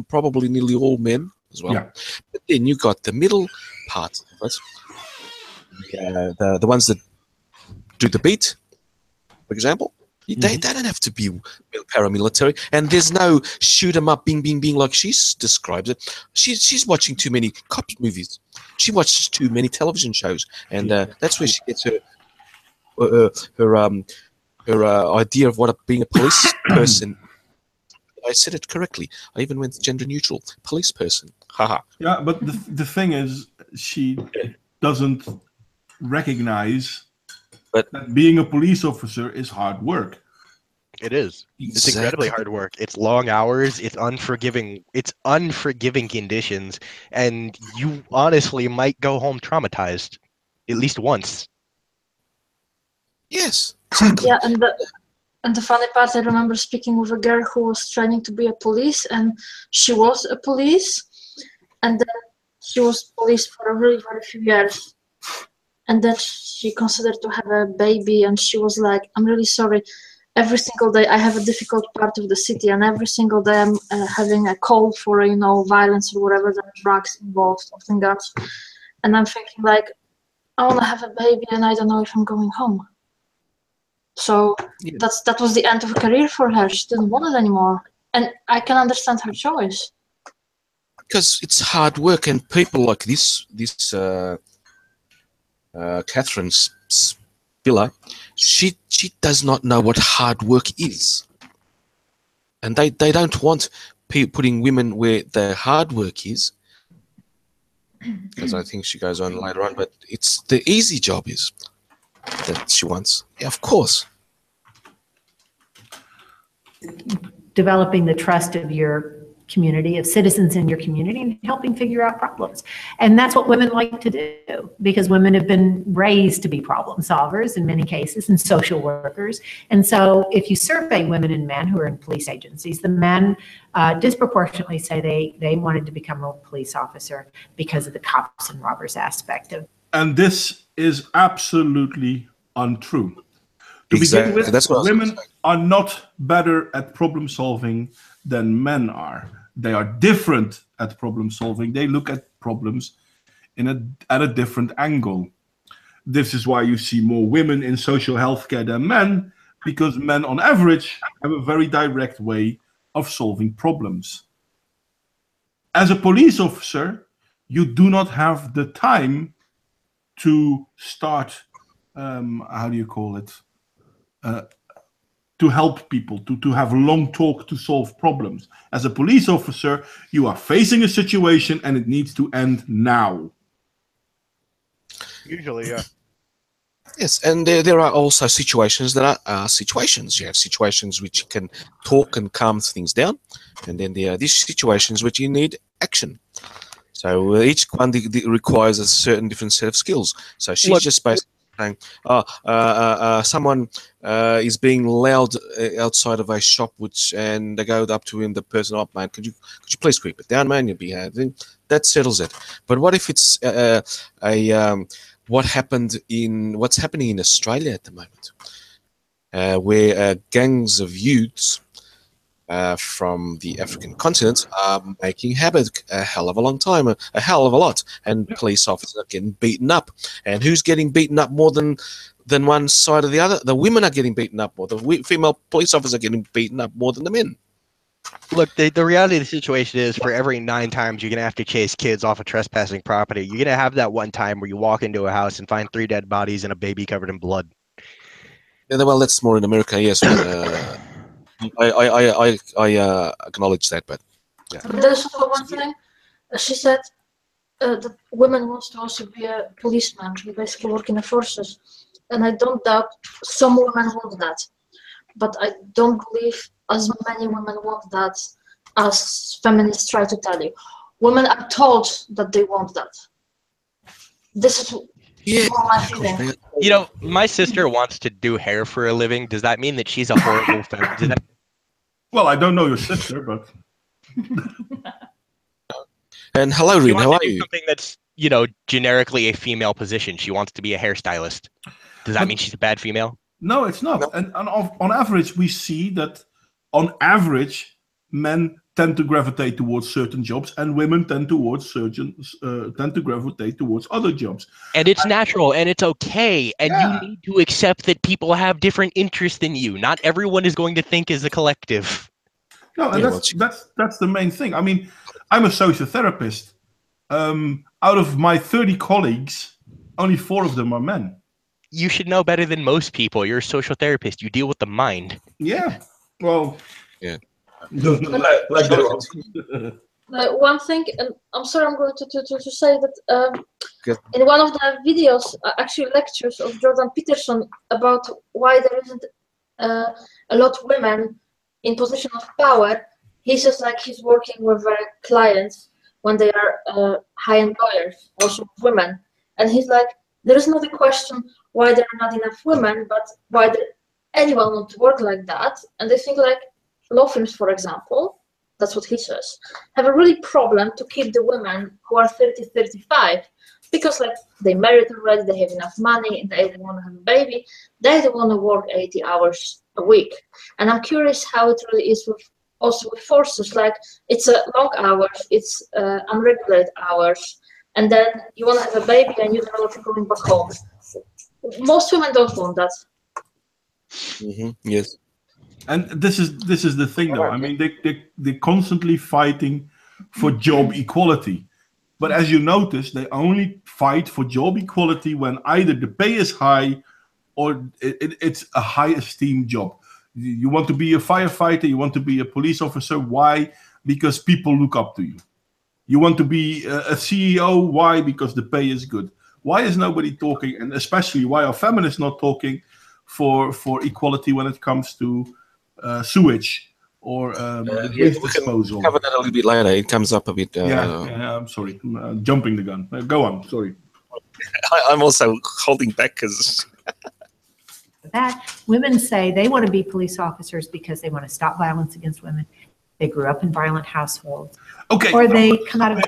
probably nearly all men as well. Yeah. But then you got the middle part of it. The ones that do the beat, for example. They don't have to be paramilitary, and there's no shoot 'em up, bing, bing, bing, like she describes it. She's watching too many cop movies. She watches too many television shows, and that's where she gets her idea of what being a police person. I said it correctly. I even went gender neutral. Police person. Haha. Yeah, but the thing is, she doesn't recognize that being a police officer is hard work. It is. It's incredibly hard work. It's long hours. It's unforgiving. It's unforgiving conditions, and you honestly might go home traumatized, at least once. Yes. Yeah, and the funny part, I remember speaking with a girl who was training to be a police, and she was a police, and then she was police for a really very few years, and then she considered to have a baby, and she was like, "I'm really sorry. Every single day I have a difficult part of the city, and every single day I'm having a call for violence or whatever, the drugs involved, something else." And I'm thinking like, I want to have a baby, and I don't know if I'm going home. So that was the end of a career for her. She didn't want it anymore, and I can understand her choice. Because it's hard work, and people like this Catherine Spiller, she does not know what hard work is, and they don't want putting women where the hard work is. Because I think she goes on later on, but it's the easy job is that she wants. Yeah, of course. developing the trust of your community, of citizens in your community, and helping figure out problems. And that's what women like to do, because women have been raised to be problem solvers in many cases, and social workers. And so if you survey women and men who are in police agencies, the men disproportionately say they wanted to become a police officer because of the cops and robbers aspect of. And this is absolutely untrue. To Exactly. begin with, That's what women are not better at problem solving than men are. They are different at problem solving. They look at problems at a different angle. This is why you see more women in social healthcare than men, because men on average have a very direct way of solving problems. As a police officer, you do not have the time to start, how do you call it? To help people, to have long talk to solve problems. As a police officer, you are facing a situation and it needs to end now. Usually, yeah. Yes, and there are also situations that are situations. You have situations which you can talk and calm things down, and then there are these situations which you need action. So each one requires a certain different set of skills. So she's just basically saying, someone is being loud outside of a shop, and they go up to him, the person, "Oh man, could you please keep it down, man? You'd be having that settles it." But what if it's what's happening in Australia at the moment, where gangs of youths from the African continent are making havoc a hell of a long time, a hell of a lot, and police officers are getting beaten up. And who's getting beaten up more than one side or the other? The women are getting beaten up more. The female police officers are getting beaten up more than the men. Look, the reality of the situation is for every 9 times you're going to have to chase kids off a trespassing property, you're going to have that one time where you walk into a house and find 3 dead bodies and a baby covered in blood. Yeah, well, that's more in America, yes. I acknowledge that, but yeah. But there's also one thing. She said that women wants to also be a policeman, to basically work in the forces. And I don't doubt some women want that. But I don't believe as many women want that as feminists try to tell you. Women are told that they want that. This is more my feeling. You know, my sister wants to do hair for a living. Does that mean that she's a horrible feminist? Well, I don't know your sister, but... And hello, Reen, how are you? Something that's, you know, generically a female position. She wants to be a hairstylist. Does that mean she's a bad female? No, it's not. No. And on average, we see that on average, men tend to gravitate towards certain jobs, and women tend to gravitate towards other jobs. And it's natural, and it's okay, and you need to accept that people have different interests than you. Not everyone is going to think as a collective. No, and that's the main thing. I mean, I'm a sociotherapist. Out of my 30 colleagues, only 4 of them are men. You should know better than most people. You're a social therapist. You deal with the mind. Yeah. Well. Yeah. One thing, and I'm sorry, I'm going to say that in one of the videos, actually lectures of Jordan Peterson about why there isn't a lot of women in position of power, he says like he's working with clients when they are high-end lawyers, also women, and he's like, there is not a question why there are not enough women, but why anyone want to work like that. And they think like law firms, for example, that's what he says, have a really problem to keep the women who are 30, 35, because like they married already, they have enough money, they want to have a baby, they don't want to work 80 hours a week. And I'm curious how it really is also with forces, like it's a long hours, it's unregulated hours, and then you want to have a baby and you don't want to go back home. Most women don't want that. Yes. And this is the thing, though. I mean, they're constantly fighting for job equality. But as you notice, they only fight for job equality when either the pay is high or it's a high esteemed job. You want to be a firefighter, you want to be a police officer. Why? Because people look up to you. You want to be a CEO. Why? Because the pay is good. Why is nobody talking? And especially, why are feminists not talking for equality when it comes to sewage or waste disposal? We'll cover that a little bit later. It comes up a bit. I'm sorry. I'm jumping the gun. Go on. Sorry. I'm also holding back because... that women say they want to be police officers because they want to stop violence against women. They grew up in violent households. Okay. Or they come out of...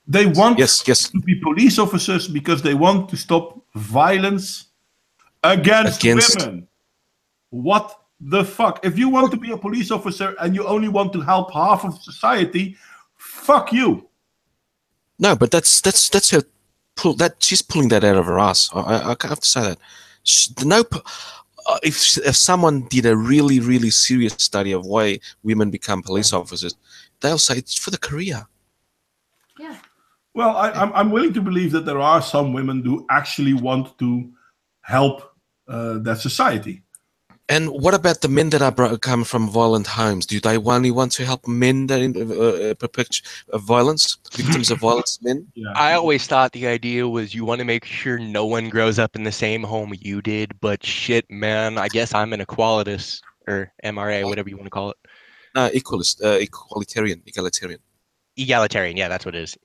They want to be police officers because they want to stop violence against women. What the fuck? If you want to be a police officer and you only want to help half of society, fuck you. No, but that's her she's pulling that out of her ass. I have to say that. If someone did a really, really serious study of why women become police officers, they'll say it's for the career. Yeah. Well, I'm willing to believe that there are some women who actually want to help their society. And what about the men that are come from violent homes? Do they only want to help men that perpetuate violence, victims of violence, men? Yeah. I always thought the idea was you want to make sure no one grows up in the same home you did. But shit, man, I guess I'm an equalitist or MRA, whatever you want to call it. Egalitarian. Egalitarian, yeah, that's what it is.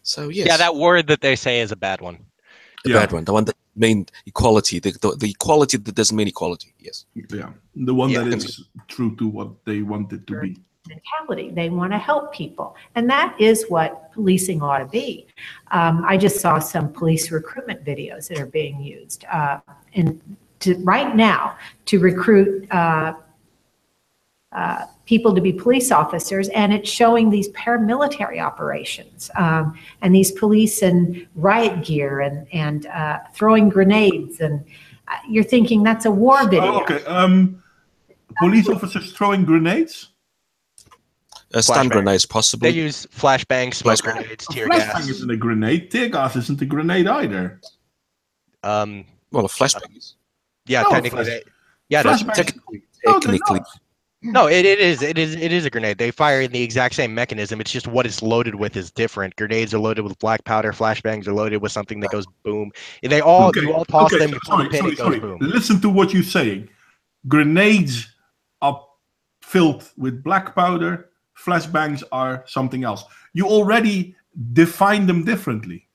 So yes. Yeah, that word that they say is a bad one. The bad one, the one that means equality, the equality that doesn't mean equality. Yes. Yeah, the one that is true to what they want it to be. Mentality. They want to help people, and that is what policing ought to be. I just saw some police recruitment videos that are being used, right now to recruit people to be police officers, and it's showing these paramilitary operations and these police in riot gear and throwing grenades, and you're thinking that's a war video. Oh, okay. Police officers throwing grenades? Stun grenades, possibly. They use flashbangs, smoke Flashbang. grenades, tear Flashbang gas. isn't a grenade. Tear gas isn't a grenade either. Um, Well, a flashbang is. yeah, No, technically, flash- yeah, that's, Flashbang. Technically, No, they're technically. not. no, it is a grenade. They fire in the exact same mechanism. It's just what it's loaded with is different. Grenades are loaded with black powder. Flashbangs are loaded with something that goes boom. They all Okay, you all toss okay, them. You pull the pin, it goes sorry. boom. Listen to what you're saying. Grenades are filled with black powder. Flashbangs are something else. You already define them differently.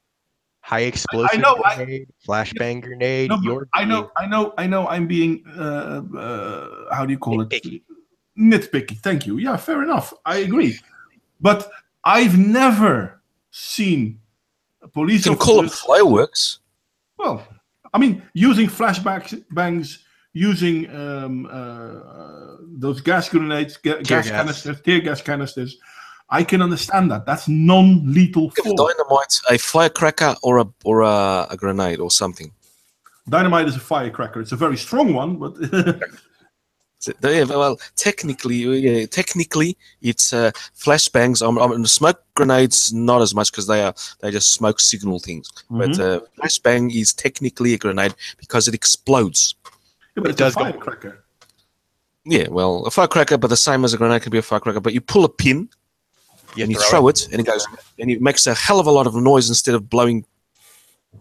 High explosive grenade, flashbang grenade. No, but You're I know. I'm being how do you call it? Nitpicky. Thank you. Yeah, fair enough. I agree. But I've never seen police You can call them officers. fireworks. Well, I mean, using flashbangs, using those gas grenades, gas gas. canisters, tear gas canisters. I can understand that. That's non-lethal Give force. dynamite, a firecracker, or a grenade or something. Dynamite is a firecracker. It's a very strong one, but Yeah, well, technically, it's flashbangs. Smoke grenades, not as much because they just smoke signal things. But flashbang is technically a grenade because it explodes. yeah, but it's does a go- firecracker. Yeah, well, a firecracker, but the same as a grenade can be a firecracker. But you pull a pin and you throw it, and it goes, and it makes a hell of a lot of noise instead of blowing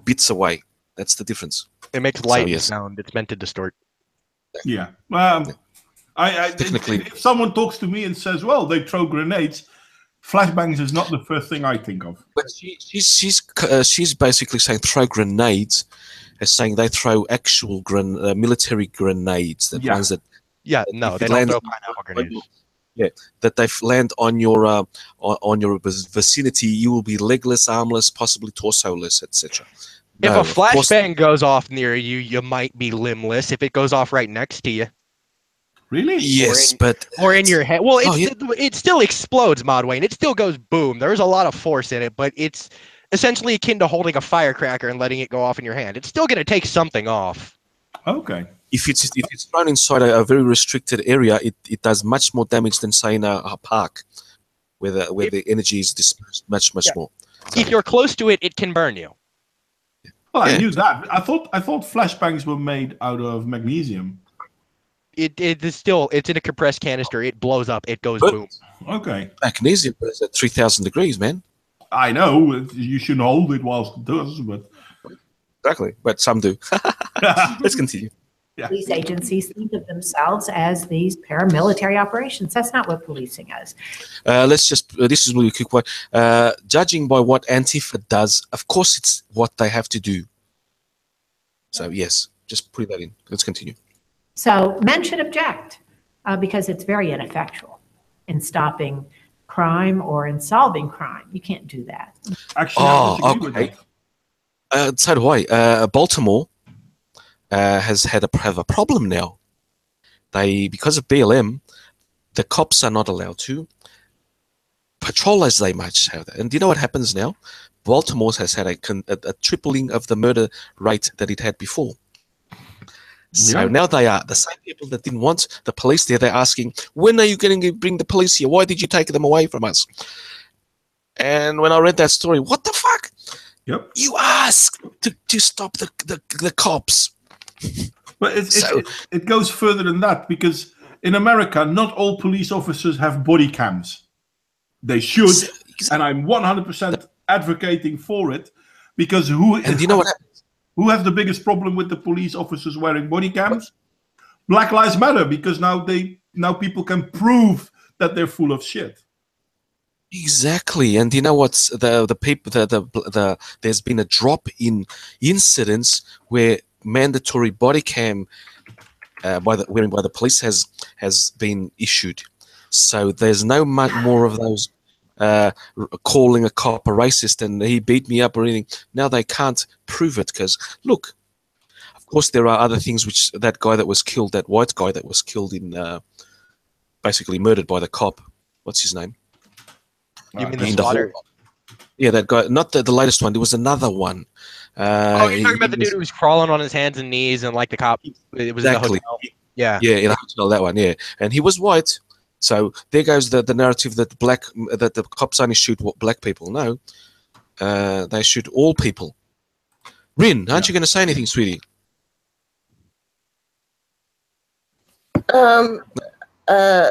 bits away. That's the difference. It makes light yes. sound. It's meant to distort. Yeah. Technically. If someone talks to me and says, "Well, they throw grenades," flashbangs is not the first thing I think of. But she's basically saying throw grenades, as saying they throw actual military grenades. That Yeah. ones that Yeah, no, If they it don't lands- throw pineapple grenades. that they land on your vicinity, you will be legless, armless, possibly torso-less, etc. If No, a of course- flashbang goes off near you, you might be limbless. If it goes off right next to you Really? yes, but or in your head, well, Oh, yeah. it still explodes, Modwain. It still goes boom. There's a lot of force in it, but it's essentially akin to holding a firecracker and letting it go off in your hand. It's still going to take something off. Okay. if it's thrown inside a very restricted area, it does much more damage than say in a park, where the energy is dispersed much Yeah. more. If you're close to it, it can burn you. Well, I Yeah. knew that. I thought flashbangs were made out of magnesium. It is still, it's in a compressed canister. It blows up. It goes But- boom. Okay. Magnesium is at 3,000 degrees, man. I know you shouldn't hold it whilst it does, but Exactly, but some do. Let's continue. Police agencies think of themselves as these paramilitary operations. That's not what policing is. Let's just, this is really a quick one. Judging by what Antifa does, of course it's what they have to do. So yes, just put that in. Let's continue. So men should object because it's very ineffectual in stopping crime or in solving crime. You can't do that. actually, I disagree with okay. that. So do I. Baltimore has have a problem now. Because of BLM, the cops are not allowed to patrol as they much have that. And do you know what happens now? Baltimore has had a tripling of the murder rate that it had before. So Yeah. now they are the same people that didn't want the police there. They're asking, when are you going to bring the police here? Why did you take them away from us? And when I read that story, what the fuck? Yep. You asked to stop the cops. But So- it goes further than that, because in America, not all police officers have body cams. They should, and I'm 100% advocating for it, because And do you know what happens? who has the biggest problem with the police officers wearing body cams? Black Lives Matter, because now people can prove that they're full of shit. Exactly, and you know what's the people there's been a drop in incidents where mandatory body cam wearing by the police has been issued. So there's no more of those calling a cop a racist and he beat me up or anything. Now they can't prove it because look, of course there are other things which that white guy that was killed in basically murdered by the cop. What's his name? You mean the In swatter? hall. Yeah, that guy. Not the latest one. There was another one. Oh, you're talking about the dude who was crawling on his hands and knees, and like the cop. It was Exactly. in the hotel. Yeah. Yeah, in the hotel, that one. Yeah, and he was white. So there goes the narrative that that the cops only shoot black people. No, they shoot all people. Rin, aren't you going to say anything, sweetie? Uh,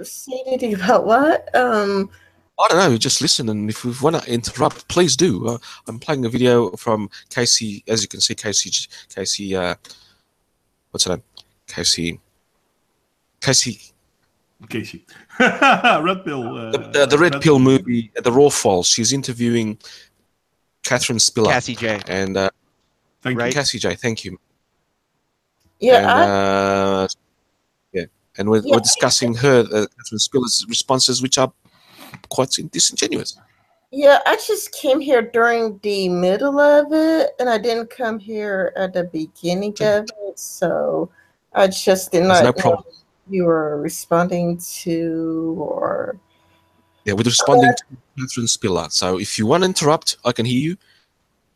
say anything about what? I don't know. Just listen, and if you want to interrupt, please do. I'm playing a video from Casey. As you can see, Casey. What's her name? Casey. Red Pill. The Red Pill movie, The Raw Files. She's interviewing Catherine Spiller. Cassie J. And Thank right? you. Cassie J. Thank you. Yeah, And we're discussing Catherine Spiller's responses, which are quite disingenuous. yeah, I just came here during the middle of it, and I didn't come here at the beginning of it, so I just did There's not no know problem. you were responding to, or Yeah, we're responding to Catherine Spiller. So if you want to interrupt, I can hear you,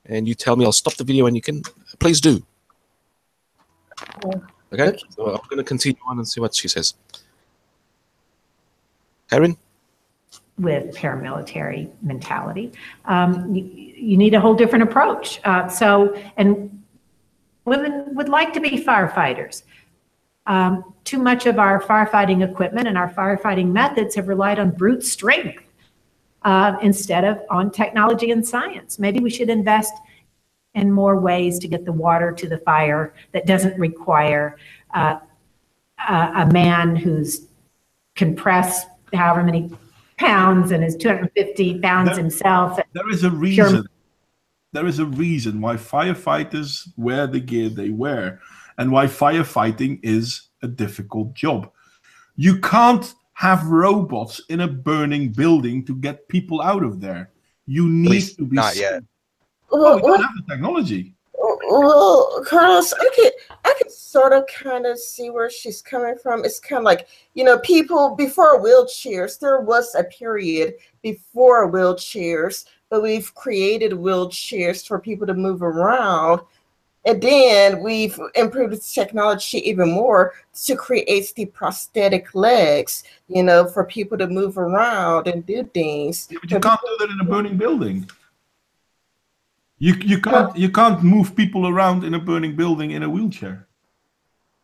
and you tell me I'll stop the video, and you can please do. Okay? So I'm going to continue on and see what she says. Erin? With paramilitary mentality. You need a whole different approach. And women would like to be firefighters. Too much of our firefighting equipment and our firefighting methods have relied on brute strength instead of on technology and science. Maybe we should invest in more ways to get the water to the fire that doesn't require a man who's can press however many pounds and is 250 pounds himself. There is a reason. There is a reason why firefighters wear the gear they wear, and why firefighting is a difficult job. You can't have robots in a burning building to get people out of there. You need to be not yet. Oh, we don't have the technology. Well, Carlos, I could sort of kind of see where she's coming from. It's kind of like, people before wheelchairs, there was a period before wheelchairs, but we've created wheelchairs for people to move around. And then we've improved the technology even more to create the prosthetic legs, for people to move around and do things. But you can't do that in a burning building. You can't move people around in a burning building in a wheelchair.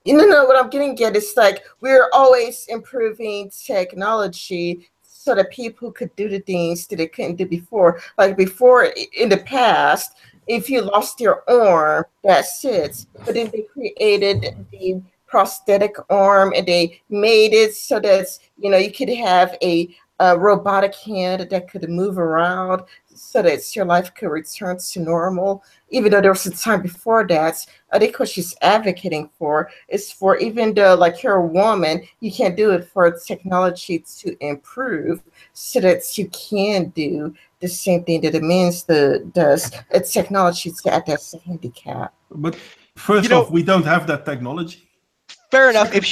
No, what I'm getting at is like we're always improving technology so that people could do the things that they couldn't do before. Like before, in the past, if you lost your arm, that's it. But then they created the prosthetic arm, and they made it so that you could have a robotic hand that could move around, so that your life could return to normal. Even though there was a time before that, I think what she's advocating for is for, even though like you're a woman, you can't do it, for technology to improve so that you can do the same thing that a man does. It's technology to address the handicap. But first off, we don't have that technology. Fair enough. If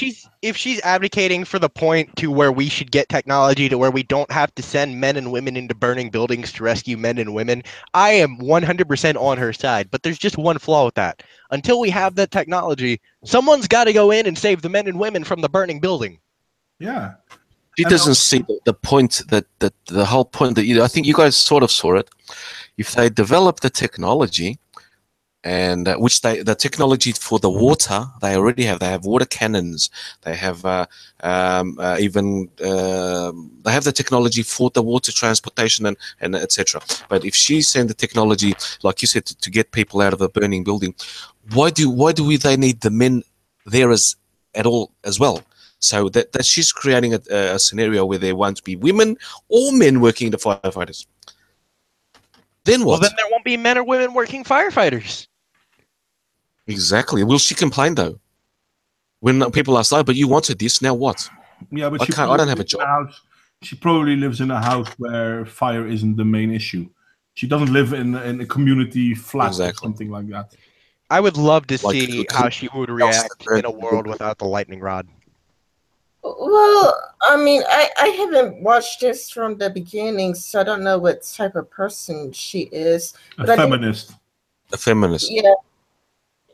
she's advocating for the point to where we should get technology to where we don't have to send men and women into burning buildings to rescue men and women, I am 100% on her side. But there's just one flaw with that. Until we have that technology, someone's got to go in and save the men and women from the burning building. Yeah. She doesn't see the point that the whole point that I think you guys sort of saw it. If they develop the technology, and the technology for the water they already have. They have water cannons. They have even they have the technology for the water transportation and etc. But if she's saying the technology, like you said, to get people out of a burning building, why do they need the men there at all as well? So that she's creating a scenario where there won't be women or men working the firefighters. Then what? Well, then there won't be men or women working firefighters. Exactly. Will she complain though? When people ask, "Oh, but you wanted this, now what?" Yeah, but I don't have a job. She probably lives in a house where fire isn't the main issue. She doesn't live in a community flat or something like that. I would love to see how she would react in a world without the lightning rod. Well, I mean, I haven't watched this from the beginning, so I don't know what type of person she is. A But I do, feminist. A feminist. yeah,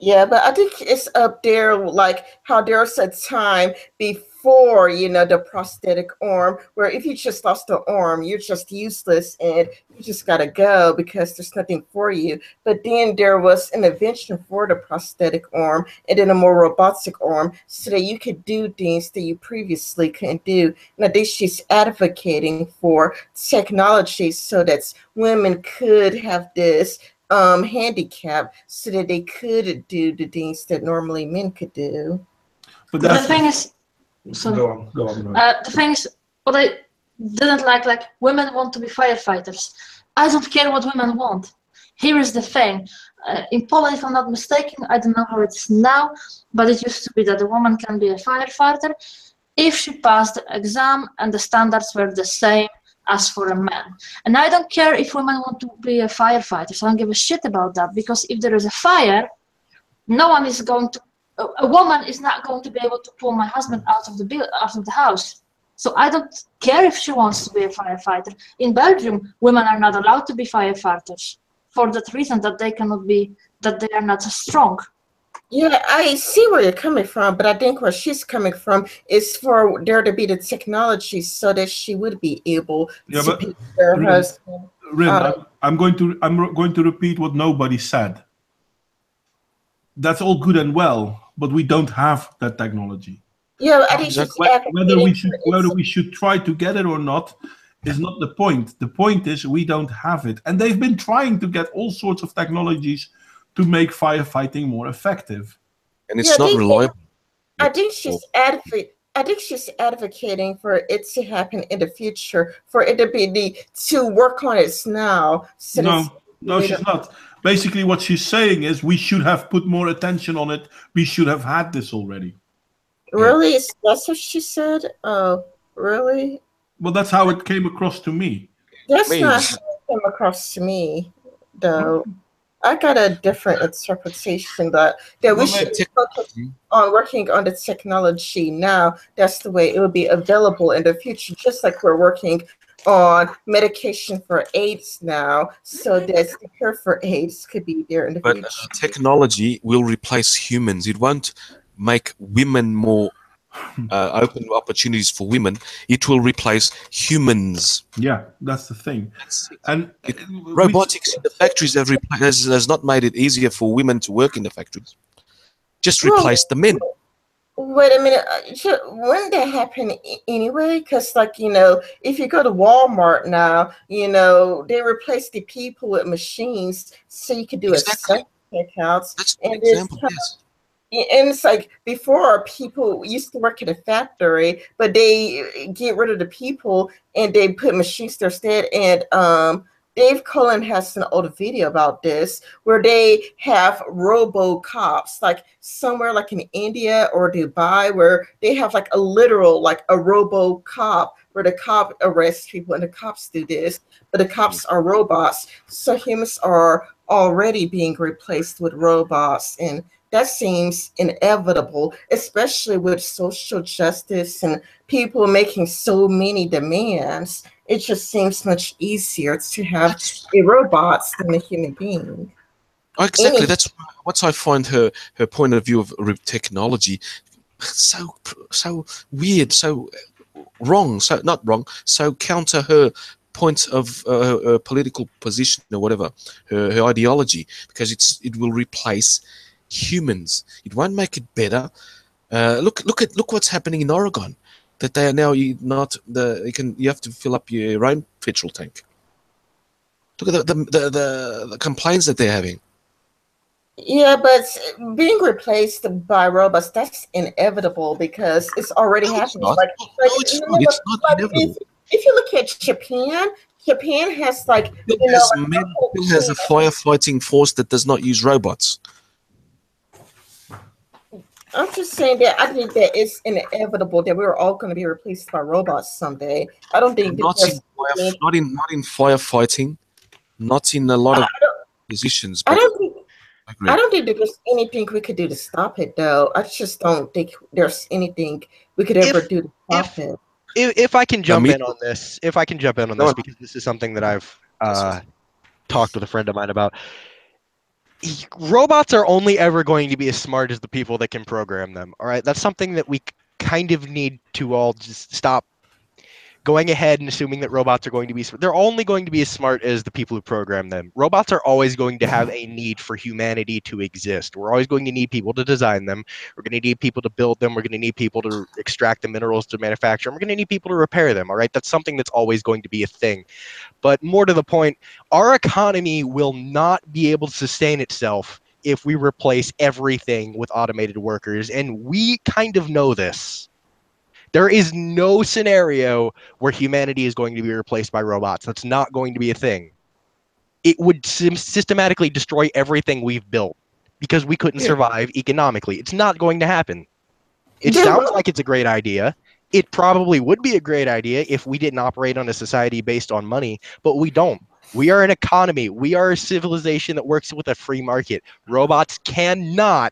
yeah, but I think it's up there, like how there's a time before, the prosthetic arm, where if you just lost the arm, you're just useless and you just gotta go because there's nothing for you. But then there was an invention for the prosthetic arm and then a more robotic arm so that you could do things that you previously couldn't do. And I think she's advocating for technology so that women could have this handicap so that they could do the things that normally men could do. But The that's thing is, sorry. go on. The thing is, what I didn't like women want to be firefighters. I don't care what women want. Here is the thing. In Poland, if I'm not mistaken, I don't know how it's now, but it used to be that a woman can be a firefighter if she passed the exam and the standards were the same as for a man. And I don't care if women want to be a firefighter, so I don't give a shit about that, because if there is a fire, no one is going to, a woman is not going to be able to pull my husband out of the house. So I don't care if she wants to be a firefighter. In Belgium, women are not allowed to be firefighters for that reason, that they are not strong. Yeah, I see where you're coming from, but I think where she's coming from is for there to be the technology so that she would be able to pick her husband. Rin, I'm going to repeat what nobody said. That's all good and well, but we don't have that technology. Yeah, I think she's whether we should try to get it or not is not the point. The point is we don't have it, and they've been trying to get all sorts of technologies to make firefighting more effective. And it's not reliable. I think she's advocating for it to happen in the future, for it to work on it now. No, she's not. Basically, what she's saying is we should have put more attention on it. We should have had this already. Really? That's what she said? Oh, really? Well, that's how it came across to me. That's not how it came across to me, though. I got a different interpretation that we should focus on working on the technology now. That's the way it will be available in the future, just like we're working on medication for AIDS now, so that the cure for AIDS could be there in the future. But technology will replace humans. It won't make women more open opportunities for women. It will replace humans. Yeah, that's the thing. And robotics in the factories has not made it easier for women to work in the factories. Just replace the men. Wait a minute. Wouldn't that happen anyway? Because, if you go to Walmart now, they replace the people with machines so you could do exactly. checkouts. That's an example, yes. And it's like before, people used to work at a factory, but they get rid of the people and they put machines there instead. And Dave Cullen has an old video about this where they have robo-cops, like somewhere like in India or Dubai, where they have like a literal, like a robo-cop where the cop arrests people and the cops do this, but the cops are robots. So humans are already being replaced with robots, and that seems inevitable, especially with social justice and people making so many demands. It just seems much easier to have a robot than a human being. Oh, exactly. That's what I find her point of view of technology so weird, so wrong, so not wrong, so counter her point of political position or whatever, her ideology, because it will replace humans. It won't make it better. Look what's happening in Oregon. That they are now you have to fill up your own petrol tank. Look at the complaints that they're having. Yeah, but being replaced by robots, that's inevitable because it's already happening. It's not inevitable. If you look at Japan has has a firefighting force that does not use robots. I'm just saying that I think that it's inevitable that we're all going to be replaced by robots someday. I don't think not in firefighting, not in a lot of positions. I don't think I don't think that there's anything we could do to stop it, though. I just don't think there's anything we could ever do to stop it. If I can jump me- in on this, because this is something that I've talked with a friend of mine about. Robots are only ever going to be as smart as the people that can program them. All right, that's something that we kind of need to all just stop going ahead and assuming that robots are going to be they're only going to be as smart as the people who program them. Robots are always going to have a need for humanity to exist. We're always going to need people to design them. We're going to need people to build them. We're going to need people to extract the minerals to manufacture them. We're going to need people to repair them. All right, that's something that's always going to be a thing. But more to the point, our economy will not be able to sustain itself if we replace everything with automated workers, and we kind of know this. There is no scenario where humanity is going to be replaced by robots. That's not going to be a thing. It would systematically destroy everything we've built because we couldn't survive economically. It's not going to happen. It sounds like it's a great idea. It probably would be a great idea if we didn't operate on a society based on money, but we don't. We are an economy. We are a civilization that works with a free market. Robots cannot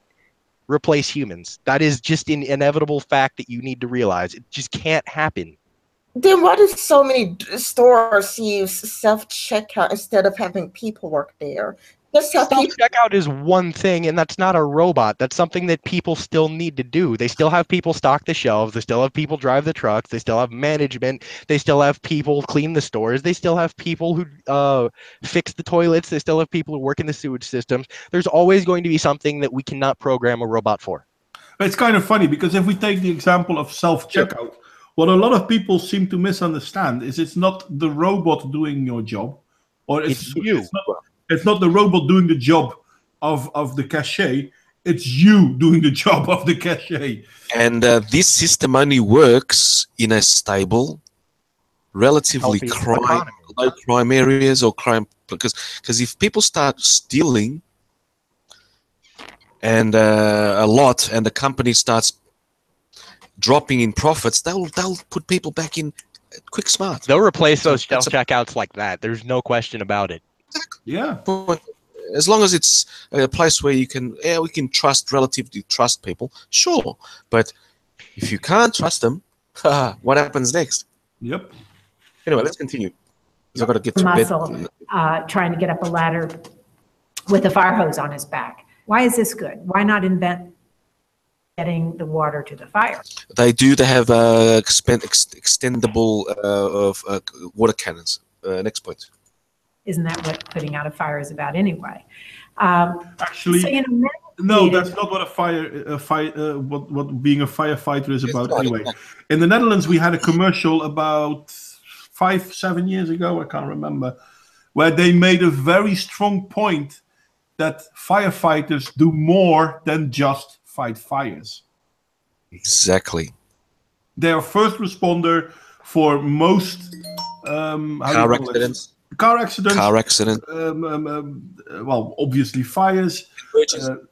replace humans. That is just an inevitable fact that you need to realize. It just can't happen. Then why do so many stores use self-checkout instead of having people work there? Self-checkout is one thing, and that's not a robot. That's something that people still need to do. They still have people stock the shelves. They still have people drive the trucks. They still have management. They still have people clean the stores. They still have people who fix the toilets. They still have people who work in the sewage systems. There's always going to be something that we cannot program a robot for. It's kind of funny because if we take the example of self-checkout, what a lot of people seem to misunderstand is it's not the robot doing your job, or it's you. It's not the robot doing the job of the cashier. It's you doing the job of the cashier. And this system only works in a stable, relatively low crime areas or crime, because if people start stealing and a lot, and the company starts dropping in profits, they'll put people back in quick smart. They'll replace those self-checkouts like that. There's no question about it. Yeah. As long as it's a place where we can relatively trust people, sure. But if you can't trust them, what happens next? Yep. Anyway, let's continue. Because I've got to get to bed. Trying to get up a ladder with a fire hose on his back. Why is this good? Why not invent getting the water to the fire? They have extendable water cannons. Next point. Isn't that what putting out a fire is about anyway? Actually, so, no, that's not what what being a firefighter is about anyway. In the Netherlands, we had a commercial about 5-7 years ago, I can't remember, where they made a very strong point that firefighters do more than just fight fires. Exactly. They are first responder for most car accidents. Car accident. Well, obviously fires.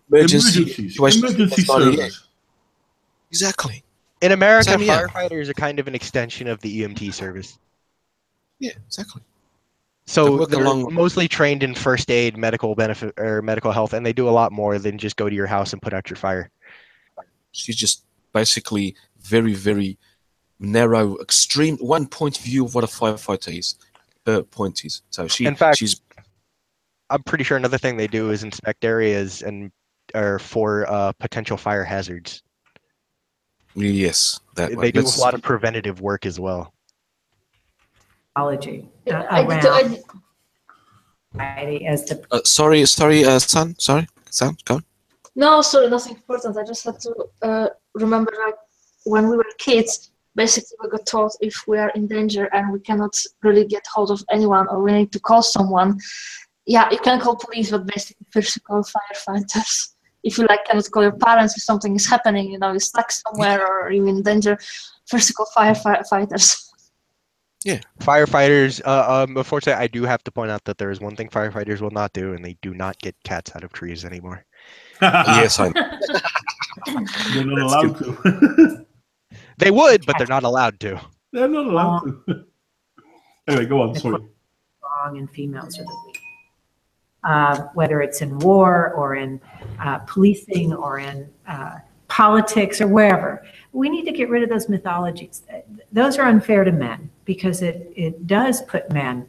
Emergency service. Exactly. In America, firefighters are kind of an extension of the EMT service. Yeah, exactly. So they're mostly trained in first aid, medical benefit, or medical health, and they do a lot more than just go to your house and put out your fire. She's just basically very, very narrow, extreme, one point view of what a firefighter is. Point is. So she's. I'm pretty sure another thing they do is inspect areas for potential fire hazards. Yes, they do a lot of preventative work as well. Sorry, son, go on. No, sorry, nothing important. I just had to remember, like, when we were kids, basically we got taught if we are in danger and we cannot really get hold of anyone or we need to call someone, yeah, you can call police, but basically first you call firefighters. If you cannot call your parents if something is happening, you're stuck somewhere or you're in danger, first you call firefighters. Yeah. Firefighters, unfortunately, I do have to point out that there is one thing firefighters will not do, and they do not get cats out of trees anymore. Yes, I know. They're not allowed to. They would, but they're not allowed to. They're not allowed to. Anyway, go on. Sorry. Wrong, and females are the weak. whether it's in war or in policing or in politics or wherever. We need to get rid of those mythologies. Those are unfair to men because it does put men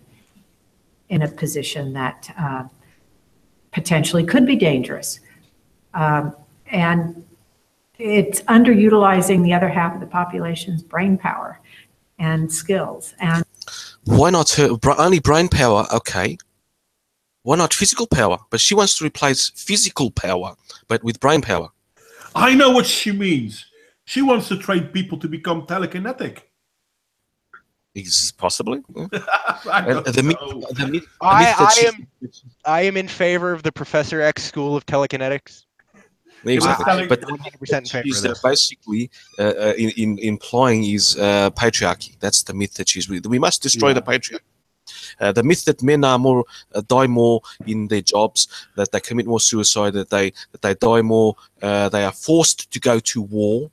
in a position that potentially could be dangerous. And it's underutilizing the other half of the population's brain power and skills. And why not only brain power? Okay. Why not physical power? But she wants to replace physical power, but with brain power. I know what she means. She wants to train people to become telekinetic. Possibly. I am in favor of the Professor X School of Telekinetics. Exactly. But 100% in favor of this. Basically in implying is patriarchy. That's the myth that she's with. We must destroy the patriarchy. The myth that men are more die more in their jobs, that they commit more suicide, that they die more, they are forced to go to war,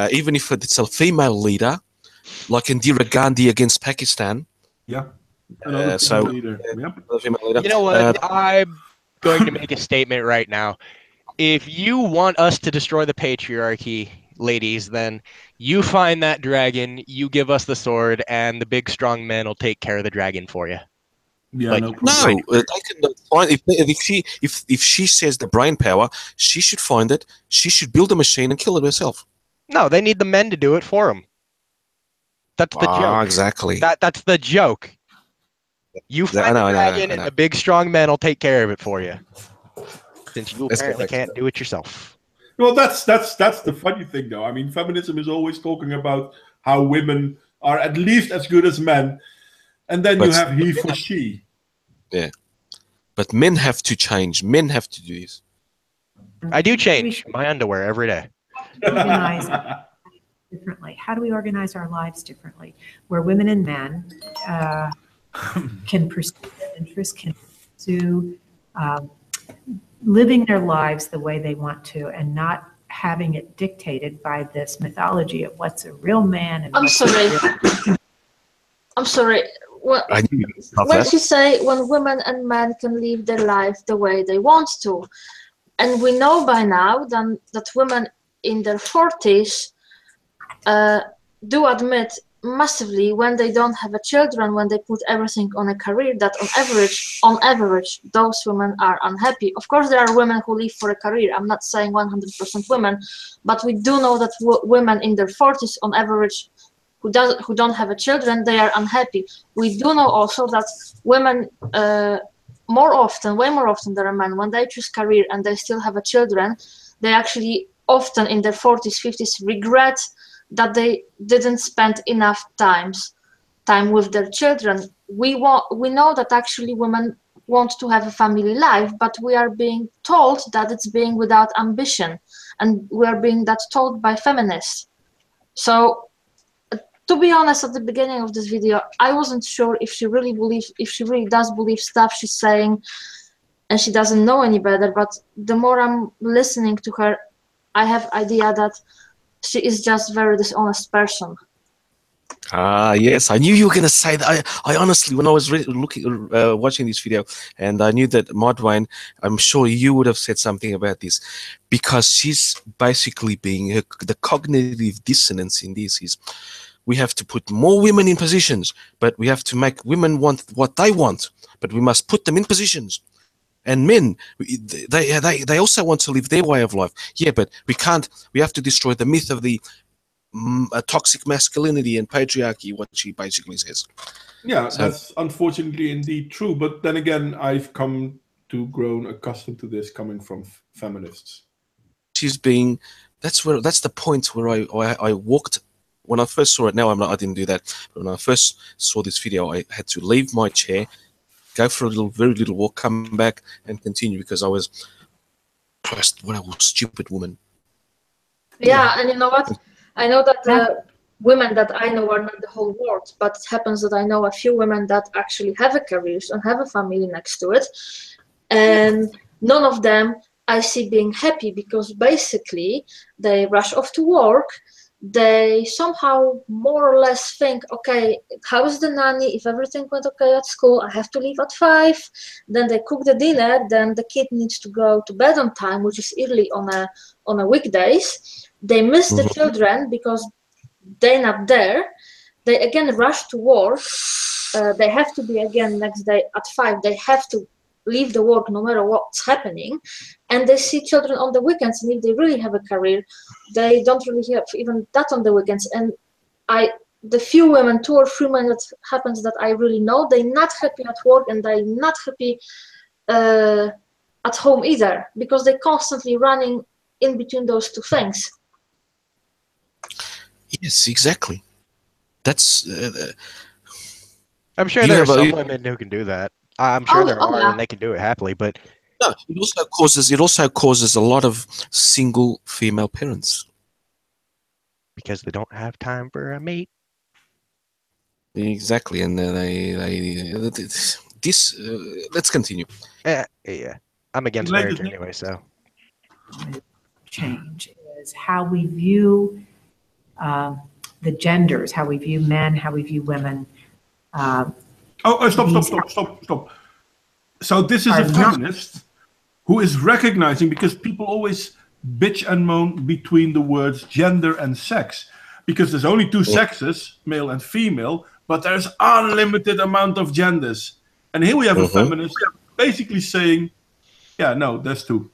even if it's a female leader, like Indira Gandhi against Pakistan. Yeah. Female leader. You know what? I'm going to make a statement right now. If you want us to destroy the patriarchy, ladies, then you find that dragon, you give us the sword, and the big strong man will take care of the dragon for you. Yeah, like, no problem. No, they can find if she says the brain power, she should find it. She should build a machine and kill it herself. No, they need the men to do it for them. That's the joke. Exactly. That's the joke. You find the dragon, and the big strong man will take care of it for you. Since you apparently can't do it yourself. Well, that's the funny thing, though. I mean, feminism is always talking about how women are at least as good as men, and then you have he for she. Yeah, but men have to change. Men have to do this. I do change my underwear every day. Organize differently. How do we organize our lives differently, where women and men can pursue their interests, can pursue living their lives the way they want to, and not having it dictated by this mythology of what's a real man. And I'm sorry. I'm sorry. When she say when women and men can live their life the way they want to, and we know by now that women in their 40s do admit massively when they don't have a children, when they put everything on a career, that on average those women are unhappy. Of course there are women who live for a career. I'm not saying 100% women, but we do know that women in their 40s on average who don't have a children, they are unhappy. We do know also that women way more often than men, when they choose career and they still have a children, they actually often in their 40s, 50s regret that they didn't spend enough time with their children. We know that actually women want to have a family life, but we are being told that it's being without ambition, and we are being that told by feminists. So to be honest, at the beginning of this video, I wasn't sure if she really does believe stuff she's saying, and she doesn't know any better. But the more I'm listening to her, I have idea that she is just very dishonest person. Yes, I knew you were going to say that. I honestly, when I was watching this video, and I knew that Modwain, I'm sure you would have said something about this, because she's basically being the cognitive dissonance in this is, we have to put more women in positions, but we have to make women want what they want, but we must put them in positions. And men, they also want to live their way of life. Yeah, but we can't. We have to destroy the myth of the toxic masculinity and patriarchy, what she basically says. Yeah, so, that's unfortunately indeed true. But then again, I've grown accustomed to this coming from feminists. She's being. That's the point where I walked. When I first saw it, now I didn't do that. But when I first saw this video, I had to leave my chair, go for a very little walk, come back and continue, because I was, Christ, what a stupid woman. Yeah, and you know what? I know that the women that I know are not the whole world, but it happens that I know a few women that actually have a career and have a family next to it. And none of them I see being happy, because basically they rush off to work, they somehow more or less think, okay, how is the nanny? If everything went okay at school, I have to leave at 5. Then they cook the dinner. Then the kid needs to go to bed on time, which is early on a weekdays. They miss the children because they're not there. They again rush to work. They have to be again next day at 5. They have to leave the work no matter what's happening, and they see children on the weekends. And if they really have a career, they don't really have even that on the weekends. And the few women, 2 or 3 women that happens that I really know, they're not happy at work and they're not happy at home either, because they're constantly running in between those two things. Yes, exactly. That's. I'm sure there are some women who can do that. I'm sure there are, yeah. and they can do it happily. But no, it also causes a lot of single female parents because they don't have time for a mate. Exactly, and let's continue. Yeah, I'm against marriage anyway, so. Change is how we view the genders, how we view men, how we view women. Stop. So this is a feminist who is recognizing, because people always bitch and moan between the words gender and sex, because there's only 2 sexes, male and female, but there's unlimited amount of genders. And here we have a feminist basically saying, yeah, no, there's 2.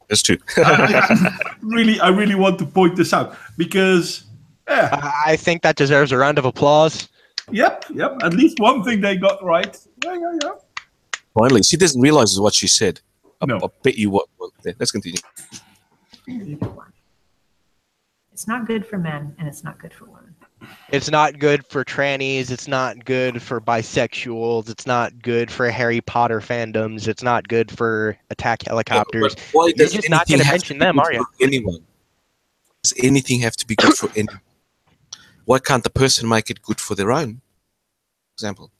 There's 2. I really want to point this out, because I think that deserves a round of applause. Yep. At least one thing they got right. Yeah. Finally, she doesn't realize what she said. No. I bet you what. Let's continue. It's not good for men, and it's not good for women. It's not good for trannies. It's not good for bisexuals. It's not good for Harry Potter fandoms. It's not good for attack helicopters. Why You're just not going to mention them, are you? Anyone? Does anything have to be good for anyone? Why can't the person make it good for their own example?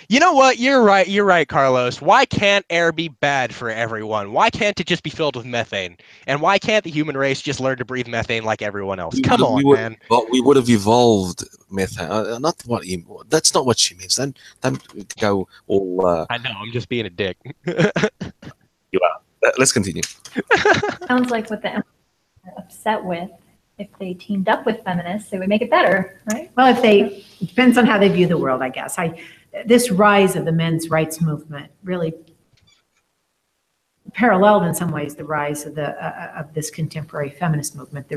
You know what? You're right, Carlos. Why can't air be bad for everyone? Why can't it just be filled with methane? And why can't the human race just learn to breathe methane like everyone else? Come on, man. Well, we would have evolved methane. That's not what she means. Don't go all. I know. I'm just being a dick. You are. Let's continue. Sounds like what the upset with. If they teamed up with feminists, they would make it better, right? Well, it depends on how they view the world, I guess. This rise of the men's rights movement really paralleled in some ways the rise of this contemporary feminist movement,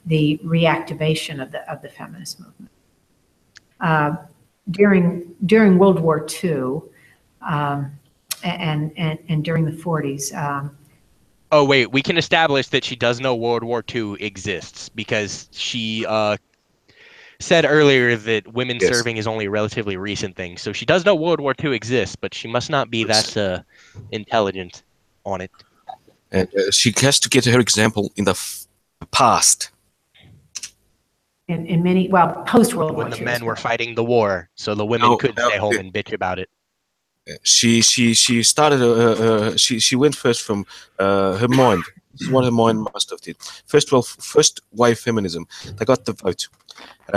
the reactivation of the feminist movement. During World War II and during the 40s. Oh, wait, we can establish that she does know World War II exists, because she said earlier that women serving is only a relatively recent thing. So she does know World War II exists, but she must not be that intelligent on it. And she has to get her example in the past. In many, post-World War II. When the men were fighting the war, so the women could stay home and bitch about it. She started. She went first from her mind. This is what her mind must have did. First wave feminism. They got the vote.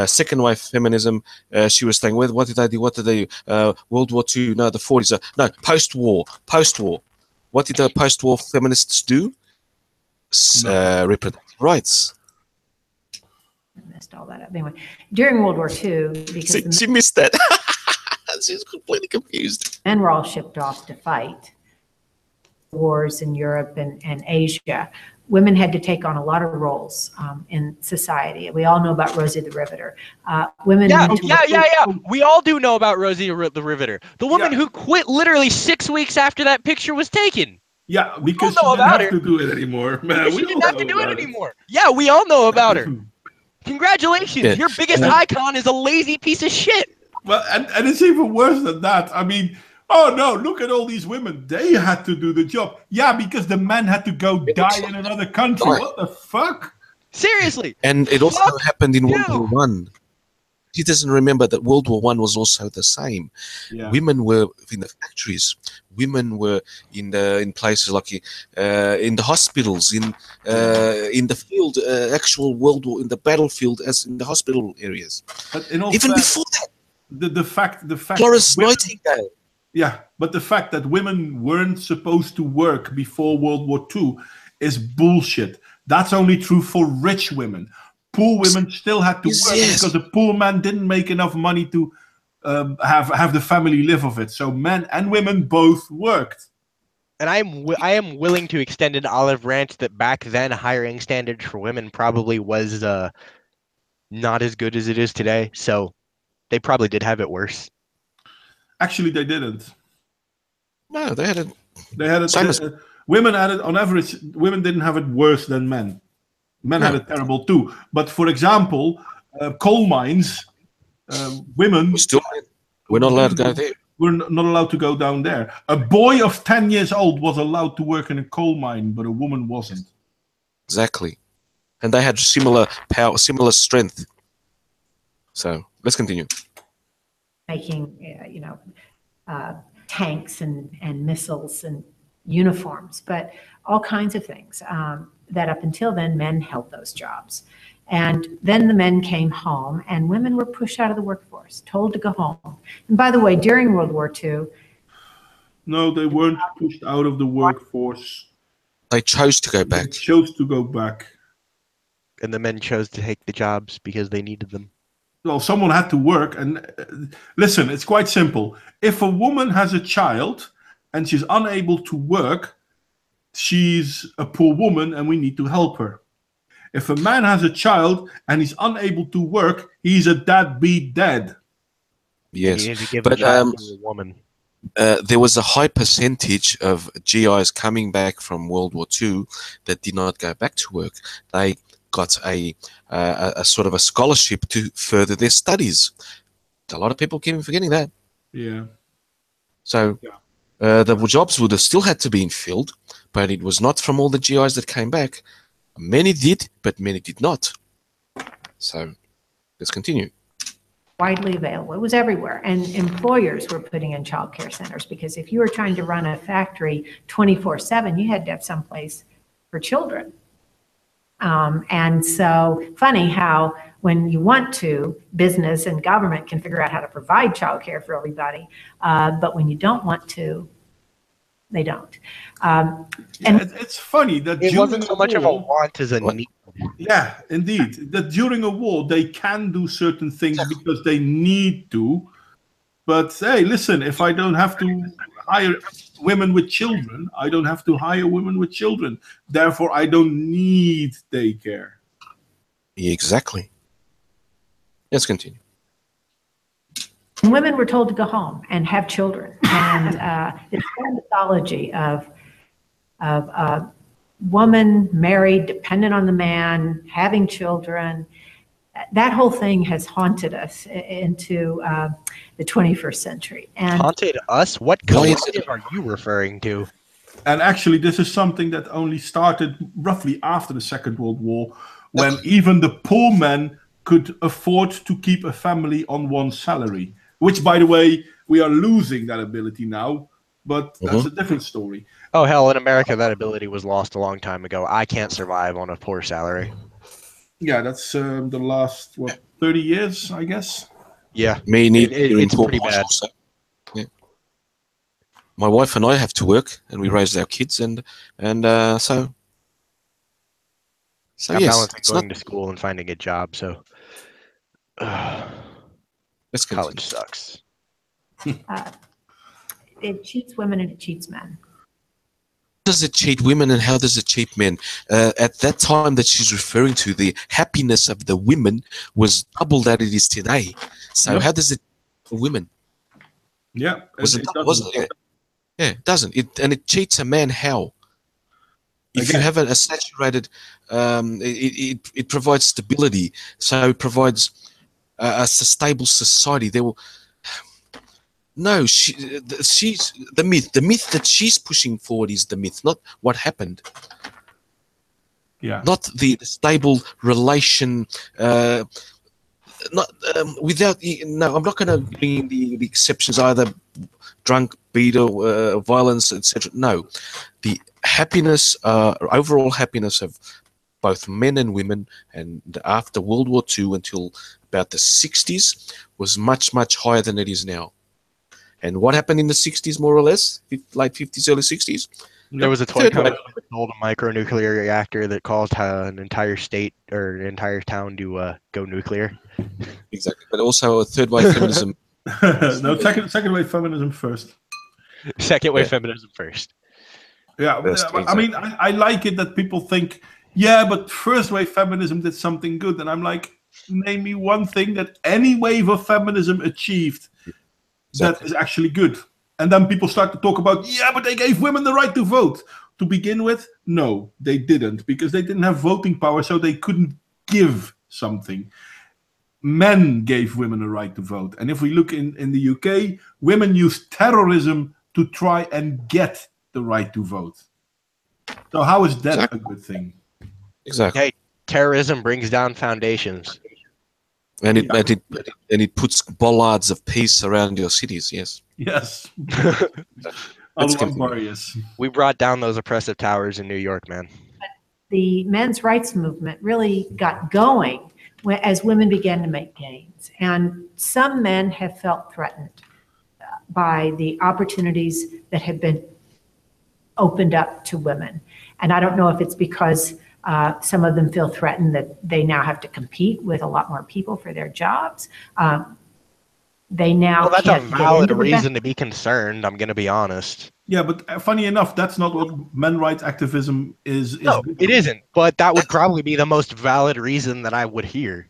Second wave feminism. She was saying, what did they do? What did they do? World War II. No, the 40s. No, post-war. Post-war. What did the post-war feminists do? Reproductive rights. I messed all that up. Anyway, during World War II, because she missed that. She's completely confused. Men were all shipped off to fight wars in Europe and Asia. Women had to take on a lot of roles in society. We all know about Rosie the Riveter. Women. Yeah. We all do know about Rosie the Riveter, the woman who quit literally 6 weeks after that picture was taken. Yeah, because she didn't have to do it anymore. Man, she didn't have to do it anymore. Yeah, we all know about her. Congratulations, your biggest icon is a lazy piece of shit. Well, and it's even worse than that. I mean, oh no, look at all these women. They had to do the job. Yeah, because the men had to go die in another country. What the fuck? Seriously. And it also happened in World War I. he doesn't remember that World War One was also the same. Yeah. Women were in the factories. Women were in places like in the hospitals, in the field, actual World War, in the battlefield, as in the hospital areas. But in all Even fairness, before that, the fact Florence that women, Nightingale. yeah, but the fact that women weren't supposed to work before World War II is bullshit. That's only true for rich women. Poor women still had to work because a poor man didn't make enough money to have the family live off it. So men and women both worked. And I am willing to extend an olive branch that back then hiring standards for women probably was not as good as it is today. So they probably did have it worse. Actually, they didn't. No, they had it. They had it. Women had it on average. Women didn't have it worse than men. Men had it terrible too. But for example, coal mines, women we're not allowed to go there. We're not allowed to go down there. A boy of 10 years old was allowed to work in a coal mine, but a woman wasn't. Exactly. And they had similar power, similar strength. So let's continue. Making, tanks and missiles and uniforms, but all kinds of things that up until then, men held those jobs. And then the men came home and women were pushed out of the workforce, told to go home. And by the way, during World War II... No, they weren't pushed out of the workforce. They chose to go back. They chose to go back. And the men chose to take the jobs because they needed them. Well, someone had to work. And listen, it's quite simple. If a woman has a child and she's unable to work, she's a poor woman and we need to help her. If a man has a child and he's unable to work, he's a deadbeat dad. Yes, but a woman. There was a high percentage of GIs coming back from World War II that did not go back to work. They got a sort of a scholarship to further their studies. A lot of people keep forgetting that. Yeah. So the jobs would have still had to be filled, but it was not from all the GIs that came back. Many did, but many did not. So let's continue. Widely available. It was everywhere. And employers were putting in child care centers because if you were trying to run a factory 24/7, you had to have someplace for children. And so funny how when you want to, business and government can figure out how to provide child care for everybody. But when you don't want to, they don't. And it's funny that it wasn't so much of a want as a need. Yeah, indeed. That during a war they can do certain things because they need to. But hey, listen, if I don't have to hire women with children, I don't have to hire women with children. Therefore, I don't need daycare. Exactly. Let's continue. Women were told to go home and have children, and this whole mythology of a woman married, dependent on the man, having children, that whole thing has haunted us into the 21st century. And haunted us? What collective are you referring to? And actually, this is something that only started roughly after the Second World War, when even the poor men could afford to keep a family on one salary. Which, by the way, we are losing that ability now, but that's a different story. Oh, hell, in America, that ability was lost a long time ago. I can't survive on a poor salary. Yeah, that's the last, 30 years, I guess? Yeah. It's pretty bad. Also. Yeah. My wife and I have to work, and we raise our kids, and so I'm yes, balancing going to school and finding a job, so... Let's college sucks. It cheats women and it cheats men. How does it cheat women and how does it cheat men? At that time that she's referring to, the happiness of the women was double that it is today. So how does it for women? Yeah, wasn't it? Yeah, it doesn't. And it cheats a man how? If you have a saturated, it provides stability. So it provides a stable society. There will. No, she's the myth. The myth that she's pushing forward is the myth, not what happened. Yeah. Not the stable relation, not without. No, I'm not going to bring in the exceptions either. Drunk, beater, violence, etc. No, the happiness, overall happiness of both men and women, and after World War II until about the 60s was much, much higher than it is now. And what happened in the 60s, more or less, late 50s, early 60s? There was a toy company that sold a micronuclear reactor that caused an entire state or an entire town to go nuclear. Exactly, but also a third wave feminism. No, second wave feminism first. Second wave feminism first. Yeah, Exactly. I mean, I like it that people think, yeah, but first wave feminism did something good. And I'm like, name me one thing that any wave of feminism achieved that is actually good. And then people start to talk about, yeah, but they gave women the right to vote. To begin with, no, they didn't, because they didn't have voting power, so they couldn't give something. Men gave women a right to vote. And if we look in the UK, women used terrorism to try and get the right to vote. So how is that a good thing? Exactly. Hey, terrorism brings down foundations. And it puts bollards of peace around your cities, yes. Yes. Let's Barriers. We brought down those oppressive towers in New York, man. The men's rights movement really got going as women began to make gains. And some men have felt threatened by the opportunities that have been opened up to women. And I don't know if it's because some of them feel threatened that they now have to compete with a lot more people for their jobs. They now that's a can't valid get into reason to be concerned, I'm going to be honest. Yeah, but funny enough, that's not what men's rights activism is. No, it isn't. But that would probably be the most valid reason that I would hear.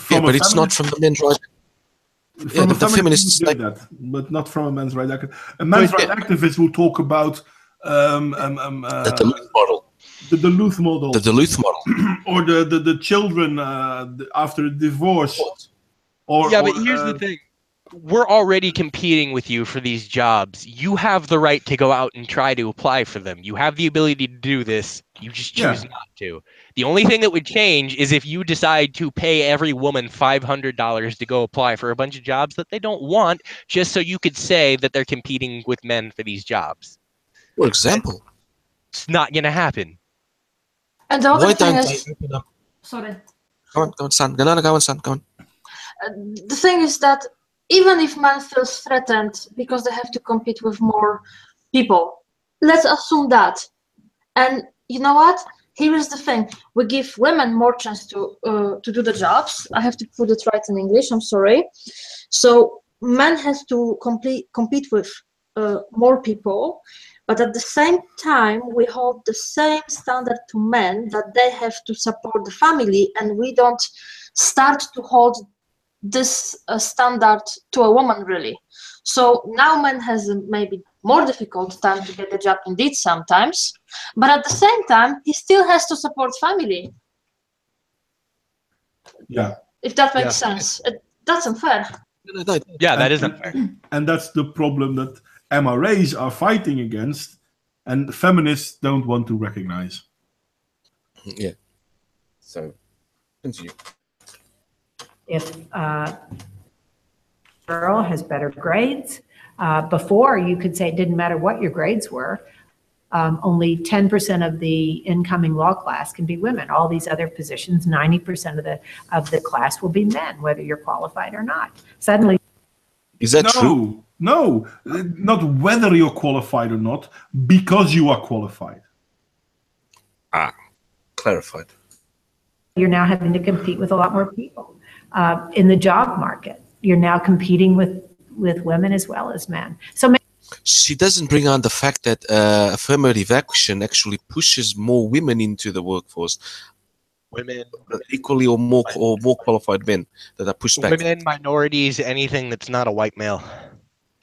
But it's not from the men's rights. From a feminist, that, but not from a men's rights activist. A men's rights activist will talk about the Duluth model. The Duluth model. The Duluth model. Or the children after divorce. But here's the thing. We're already competing with you for these jobs. You have the right to go out and try to apply for them. You have the ability to do this. You just choose not to. The only thing that would change is if you decide to pay every woman $500 to go apply for a bunch of jobs that they don't want, just so you could say that they're competing with men for these jobs. For example. It's not going to happen. And the other thing is... Sorry. Go on, son. Go on, son. Go on. The thing is that even if man feels threatened because they have to compete with more people, let's assume that. And you know what? Here is the thing. We give women more chance to do the jobs. I have to put it right in English. I'm sorry. So men has to compete with more people. But at the same time, we hold the same standard to men that they have to support the family. And we don't start to hold this standard to a woman, really. So now man has a maybe more difficult time to get a job indeed sometimes, but at the same time he still has to support family. Yeah, if that makes sense. That's unfair. Yeah, that is unfair. And that's the problem that MRAs are fighting against, and feminists don't want to recognize. Yeah. So continue. If girl has better grades, before you could say it didn't matter what your grades were. Only 10% of the incoming law class can be women. All these other positions, 90% of the class will be men, whether you're qualified or not. Suddenly, is that true? No, not whether you're qualified or not, because you are qualified. Clarified. You're now having to compete with a lot more people. In the job market, you're now competing with women as well as men. So she doesn't bring on the fact that affirmative action actually pushes more women into the workforce. Women equally or more qualified men that are pushed back. Women, minorities, anything that's not a white male.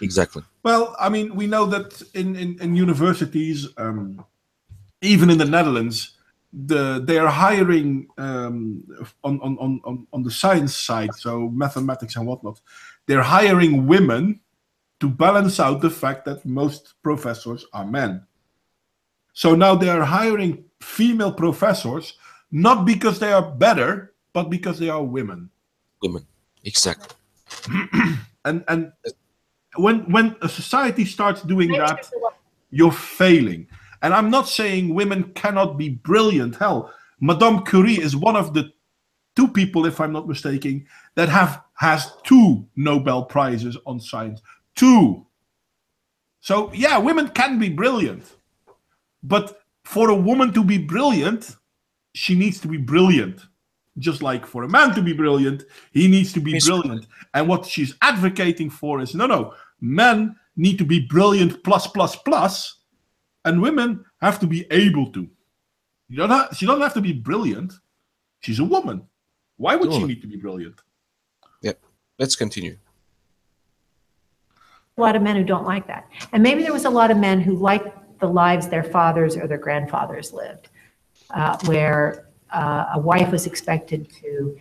Exactly. Well, I mean, we know that in universities, even in the Netherlands, they are hiring on the science side, so mathematics and whatnot. They're hiring women to balance out the fact that most professors are men. So now they are hiring female professors, not because they are better, but because they are women. women. Exactly. And when a society starts doing that, you're failing. And I'm not saying women cannot be brilliant. Hell, Madame Curie is one of the 2 people, if I'm not mistaken, that has 2 Nobel Prizes on science. 2. So yeah, women can be brilliant. But for a woman to be brilliant, she needs to be brilliant. Just like for a man to be brilliant, he needs to be brilliant. And what she's advocating for is no, men need to be brilliant plus, and women have to be able to. She doesn't have to be brilliant. She's a woman. Why would she need to be brilliant? Yep. Let's continue. A lot of men who don't like that. And maybe there was a lot of men who liked the lives their fathers or their grandfathers lived, where a wife was expected to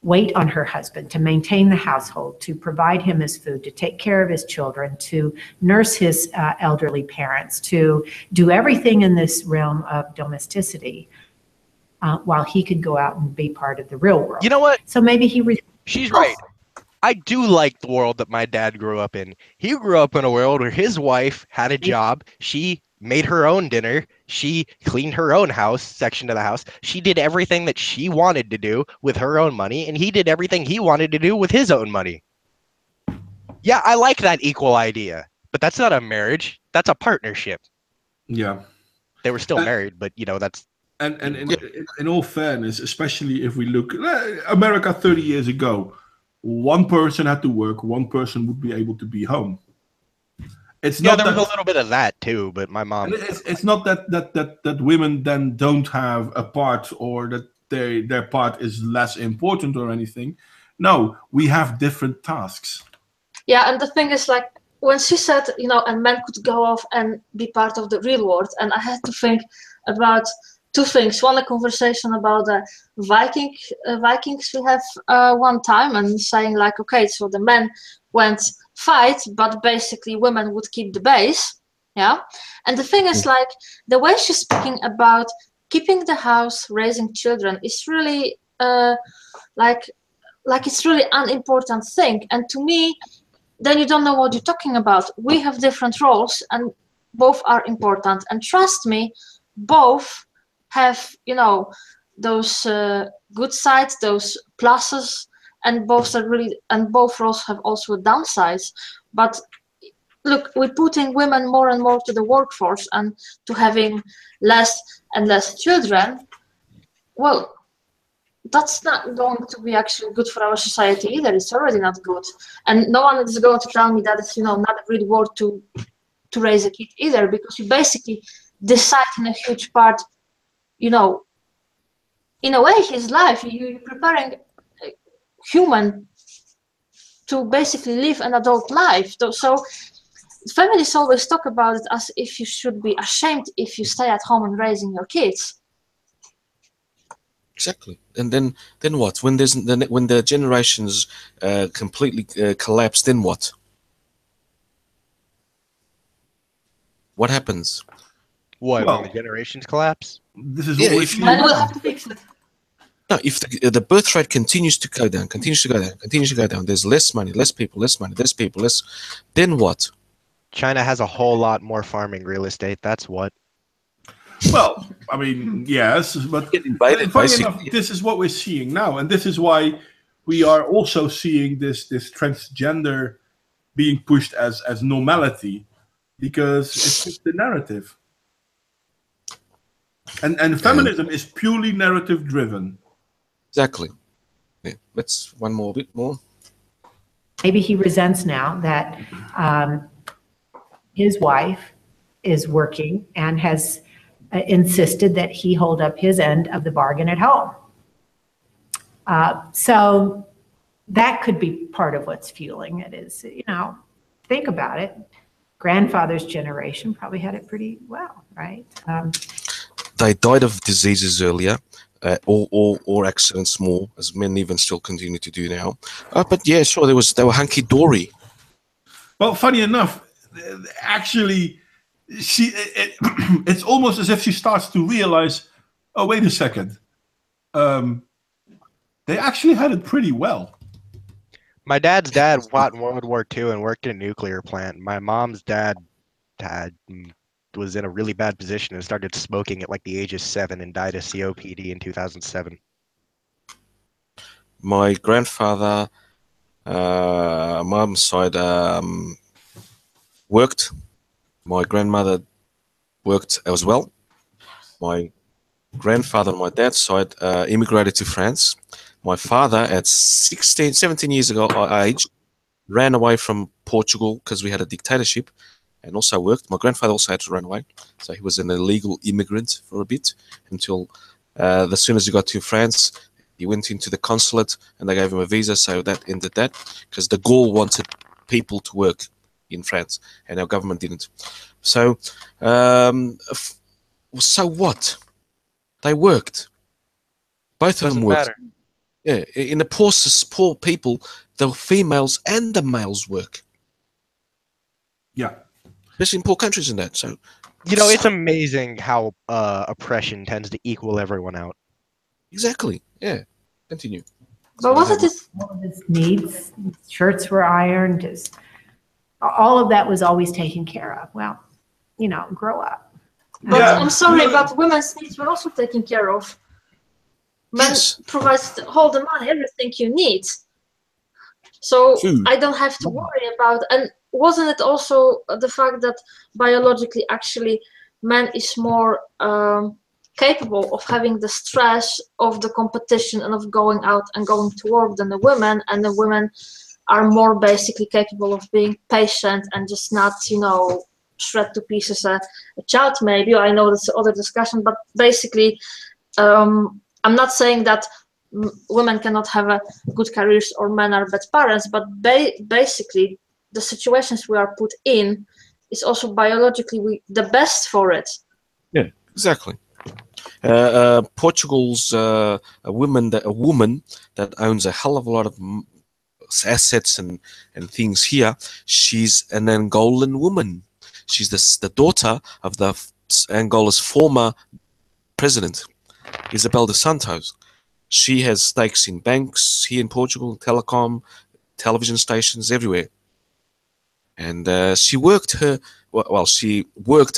wait on her husband, to maintain the household, to provide him his food, to take care of his children, to nurse his elderly parents, to do everything in this realm of domesticity, while he could go out and be part of the real world. You know what? So maybe she's right. I do like the world that my dad grew up in. He grew up in a world where his wife had a job. She made her own dinner. She cleaned her own section of the house. She did everything that she wanted to do with her own money, and he did everything he wanted to do with his own money. Yeah, I like that equal idea, but that's not a marriage. That's a partnership. Yeah. They were still married, but that's... And in all fairness, especially if we look America 30 years ago, one person had to work, one person would be able to be home. It's not there was a little bit of that too, but my mom... It's not that women then don't have a part, or that their part is less important or anything. No, we have different tasks. Yeah, and the thing is, like, when she said, and men could go off and be part of the real world, and I had to think about 2 things. One, a conversation about the Vikings we have one time, and saying like, okay, so the men went fight, but basically women would keep the base. Yeah. And the thing is, like, the way she's speaking about keeping the house, raising children is really like it's really unimportant thing. And to me, then you don't know what you're talking about. We have different roles and both are important. And trust me, both have, those good sides, those pluses, and both roles have also downsides. But look, we're putting women more and more to the workforce and to having less and less children. Well, that's not going to be actually good for our society either. It's already not good. And no one is going to tell me that it's, not a real world to raise a kid either, because you basically decide in a huge part, in a way, his life. You're preparing a human to basically live an adult life. So families always talk about it as if you should be ashamed if you stay at home and raising your kids. Exactly. And then what? When the generations completely collapse, then what? What happens? What, when the generations collapse? This is what we're seeing. And we'll have to fix it. No, if the birth rate continues to go down, there's less money, less people, then what? China has a whole lot more farming real estate. That's what. Well, I mean, yes, but funny enough, this is what we're seeing now, and this is why we are also seeing this transgender being pushed as normality, because it's just the narrative, and feminism is purely narrative driven. Exactly. Yeah, let's one more bit more. Maybe he resents now that his wife is working and has insisted that he hold up his end of the bargain at home. So that could be part of what's fueling it. Is, think about it. Grandfather's generation probably had it pretty well, right? They died of diseases earlier, or accidents more, as men even still continue to do now. But yeah, sure, they were hunky dory. Well, funny enough, actually, it's almost as if she starts to realize, oh, wait a second, there They actually had it pretty well. My dad's dad fought in World War II and worked in a nuclear plant. My mom's dad was in a really bad position and started smoking at like the age of 7 and died of COPD in 2007. My grandfather, mom's side, worked. My grandmother worked as well. My grandfather on my dad's side immigrated to France. My father, at 17 years ago age, ran away from Portugal because we had a dictatorship and also worked. My grandfather also had to run away. So he was an illegal immigrant for a bit until as soon as he got to France, he went into the consulate and they gave him a visa. So that ended that because de Gaulle wanted people to work in France and our government didn't. So, so what? They worked. Both of them worked. Matter. Yeah, in the poor people, the females and the males work. Yeah. Especially in poor countries and that. So, it's amazing how oppression tends to equal everyone out. Exactly. Yeah. Continue. But was it All of his needs, shirts were ironed, all of that was always taken care of. Well, grow up. But Yeah. I'm sorry, but women's needs were also taken care of. Men provides all the money, everything you need. So Food. I don't have to worry about. And wasn't it also the fact that biologically, actually, man is more capable of having the stress of the competition and of going out and going to work than the women, and the women are more basically capable of being patient and just not, shred to pieces a child. Maybe I know that's other discussion, but basically. I'm not saying that women cannot have a good careers or men are bad parents, but basically the situations we are put in is also biologically the best for it. Yeah, exactly. Portugal's a woman that owns a hell of a lot of assets and things here. She's an Angolan woman. She's the daughter of Angola's former president, Isabel dos Santos. She has stakes in banks here in Portugal, telecom, television stations, everywhere. And she worked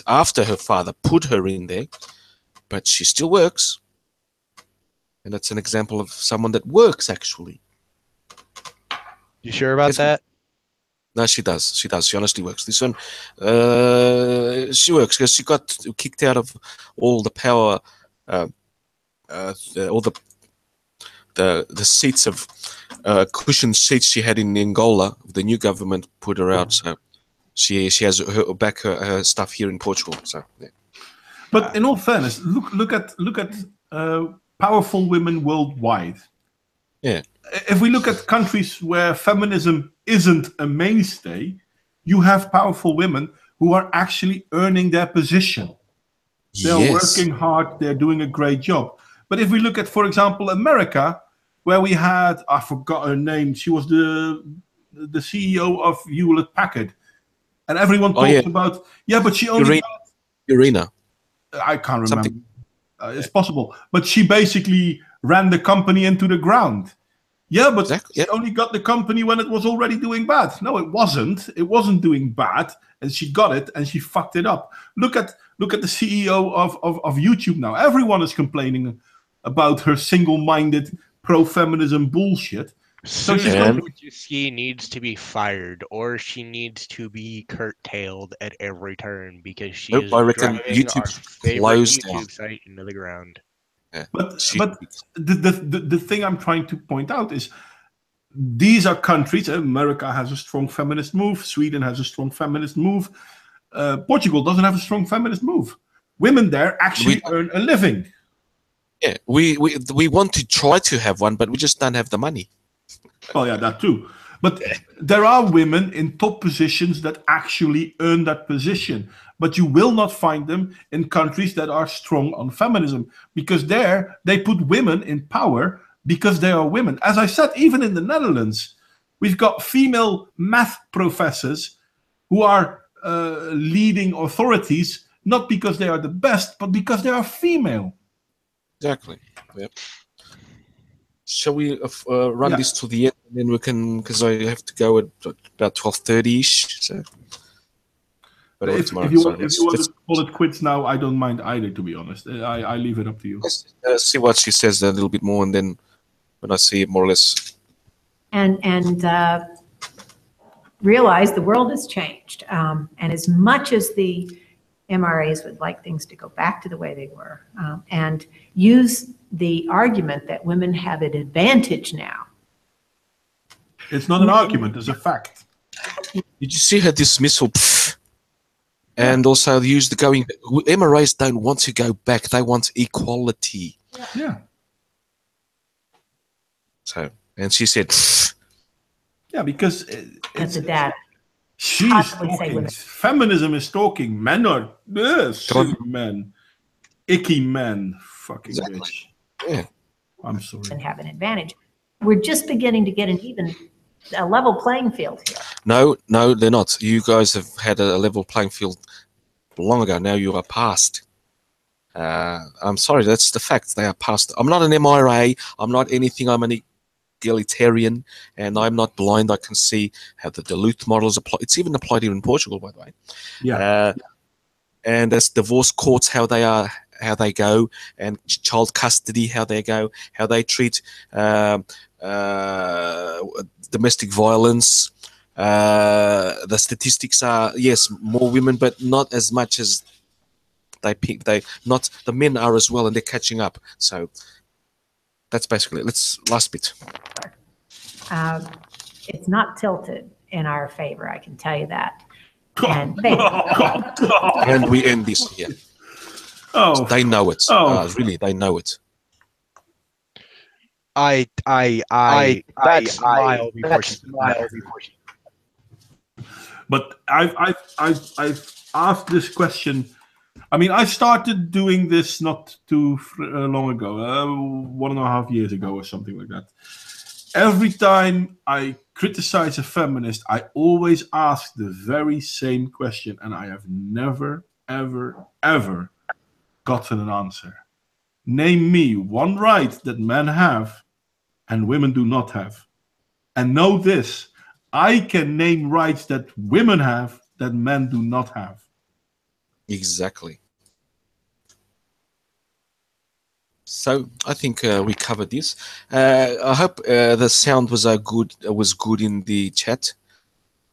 after her father put her in there, but she still works. And that's an example of someone that works, actually. You sure about that? No, she does. She does. She honestly works. This one, she works because she got kicked out of all the power, all the seats of cushioned seats she had in Angola. The new government put her out, so she has her stuff here in Portugal. So, yeah. But in all fairness, look at powerful women worldwide. Yeah. If we look at countries where feminism isn't a mainstay, you have powerful women who are actually earning their position. They're working hard. They're doing a great job. But if we look at, for example, America, where we had, I forgot her name. She was the CEO of Hewlett Packard, and everyone talks about but she only Urena. I can't remember. It's possible, but she basically ran the company into the ground. Yeah, but she only got the company when it was already doing bad. No, it wasn't. It wasn't doing bad, and she got it, and she fucked it up. Look at the CEO of YouTube now. Everyone is complaining about her single-minded pro-feminism bullshit. So Susan Wojcicki needs to be fired, or she needs to be curtailed at every turn because she is driving our favorite YouTube site into the ground. Yeah. But the thing I'm trying to point out is these are countries. America has a strong feminist move. Sweden has a strong feminist move. Portugal doesn't have a strong feminist move. Women there actually earn a living. Yeah, we want to try to have one, but we just don't have the money. Well, yeah, that too. But there are women in top positions that actually earn that position. But you will not find them in countries that are strong on feminism, because there they put women in power because they are women. As I said, even in the Netherlands, we've got female math professors who are leading authorities, not because they are the best, but because they are female. Exactly. Yep. shall we run Yeah. this to the end, and then we can, because I have to go at about 12:30ish. So, but If tomorrow. you So want, if you want to call it quits now, I don't mind either. To be honest, I leave it up to you. let's see what she says a little bit more, and then when I see it more or less. And realize the world has changed. And as much as the MRAs would like things to go back to the way they were, and use the argument that women have an advantage now. It's not an argument; it's a fact. Did you see her dismissal? Pfft. And also use the going. MRAs don't want to go back; they want equality. Yeah. So, and she said, Pfft. Yeah, because That's a data. she's Possibly say talking. women. Feminism is talking. Men are silly men, icky men, fucking Exactly. bitch. Yeah. I'm sorry. And have an advantage. We're just beginning to get a level playing field here. No, they're not. You guys have had a level playing field long ago. Now you are past. I'm sorry, that's the fact. They are past. I'm not an MRA. I'm not anything. I'm an egalitarian, and I'm not blind. I can see how the Duluth model is applied. It's even applied here in Portugal, by the way. Yeah. And as divorce courts, how they go, and child custody, how they go, how they treat domestic violence. The statistics are, yes, more women, but not as much as the men are as well, and they're catching up. So that's basically it. Last bit. It's not tilted in our favor, I can tell you that. And And we end this here. Oh, They know it. Oh. Really, they know it. That smile before she smiled. But I've asked this question. I mean, I started doing this not too long ago, 1.5 years ago or something like that. Every time I criticize a feminist, I always ask the very same question, and I have never, ever, ever gotten an answer. Name me one right that men have and women do not have. And know this, I can name rights that women have that men do not have. Exactly. So I think we covered this. I hope the sound was good in the chat.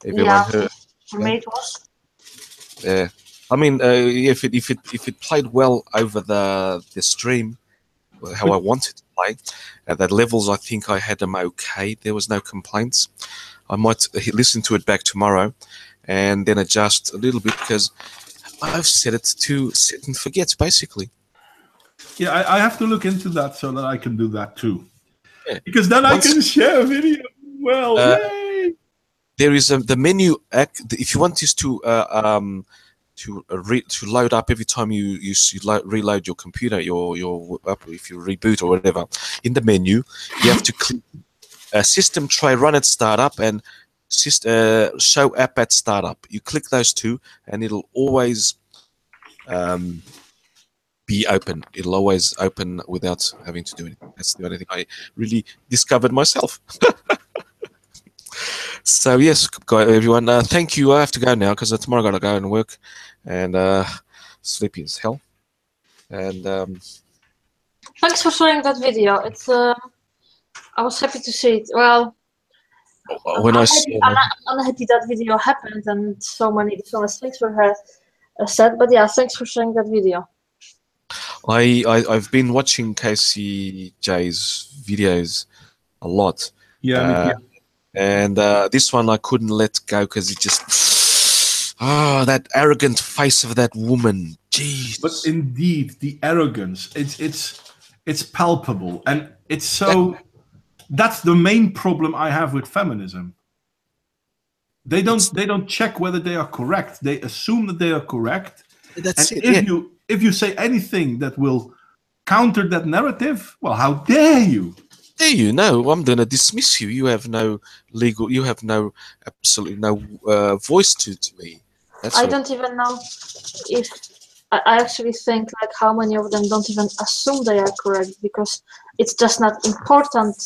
Everyone heard. For me it was. I mean, if it played well over the stream, how I wanted to play, at the levels I think I had them okay. There was no complaints. I might listen to it back tomorrow, and then adjust a little bit because I've set it to set and forget basically. Yeah, I have to look into that so that I can do that too. Yeah. Because then I can share a video. Well, yay! There is the menu. If you want this to load up every time you reload your computer, if you reboot or whatever, in the menu you have to click System Tray Run at Startup and Show App at Startup. You click those two, and it'll always be open. It'll always open without having to do anything. That's the only thing I really discovered myself. So yes, everyone, thank you. I have to go now because tomorrow I got to go and work, and sleepy as hell. And Thanks for showing that video. It's I was happy to see it. Well, when I'm unhappy that video happened and so many dishonest things were said. But yeah, thanks for sharing that video. I've been watching Casey J's videos a lot. Yeah, and this one I couldn't let go because it just that arrogant face of that woman. Jeez. But indeed, the arrogance, it's palpable, and it's so. That's the main problem I have with feminism. They don't check whether they are correct. They assume that they are correct. That's and it. If you say anything that will counter that narrative, well, how dare you? There you know, I'm going to dismiss you. You have no absolutely no voice to me. I don't even know if I actually think like how many of them don't even assume they are correct, because it's just not important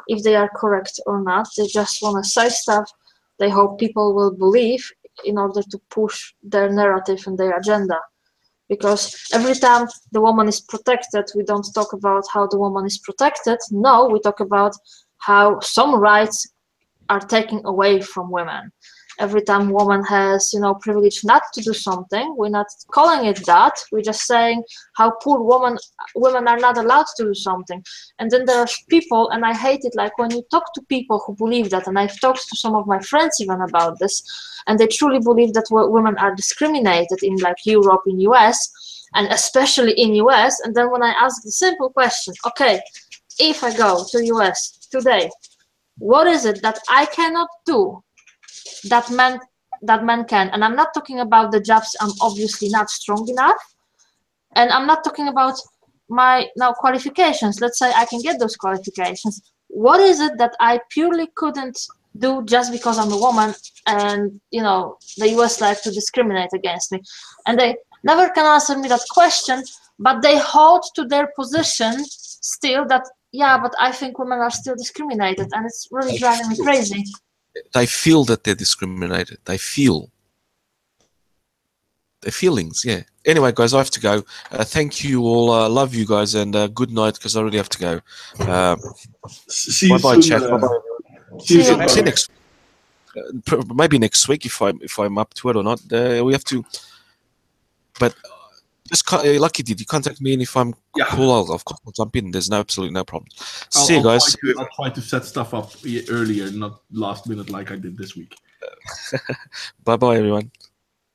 if they are correct or not. They just want to say stuff they hope people will believe in order to push their narrative and their agenda. Because every time the woman is protected, we don't talk about how the woman is protected. No, we talk about how some rights are taken away from women. Every time woman has, privilege not to do something, we're not calling it that. We're just saying how poor women are not allowed to do something. And then there are people, and I hate it, like when you talk to people who believe that, and I've talked to some of my friends even about this, and they truly believe that women are discriminated in like Europe, in US, and especially in US. And then when I ask the simple question, okay, if I go to US today, what is it that I cannot do that men can? And I'm not talking about the jobs I'm obviously not strong enough, and I'm not talking about my qualifications. Let's say I can get those qualifications. What is it that I purely couldn't do just because I'm a woman, and the US like to discriminate against me? And they never can answer me that question, but they hold to their position still that, yeah, but I think women are still discriminated, and it's really driving me crazy. They feel that they're discriminated. They feel their feelings, yeah. Anyway, guys, I have to go. Thank you all. Love you guys, and good night, because I really have to go. See you bye-bye, soon. chat. Bye-bye. See you See you soon. next. Maybe next week if I'm up to it or not. We have to. But just Lucky, did you contact me? And if I'm cool, of course I'll jump in. There's absolutely no problem. See you guys. I'll try to set stuff up earlier, not last minute like I did this week. Bye-bye, everyone.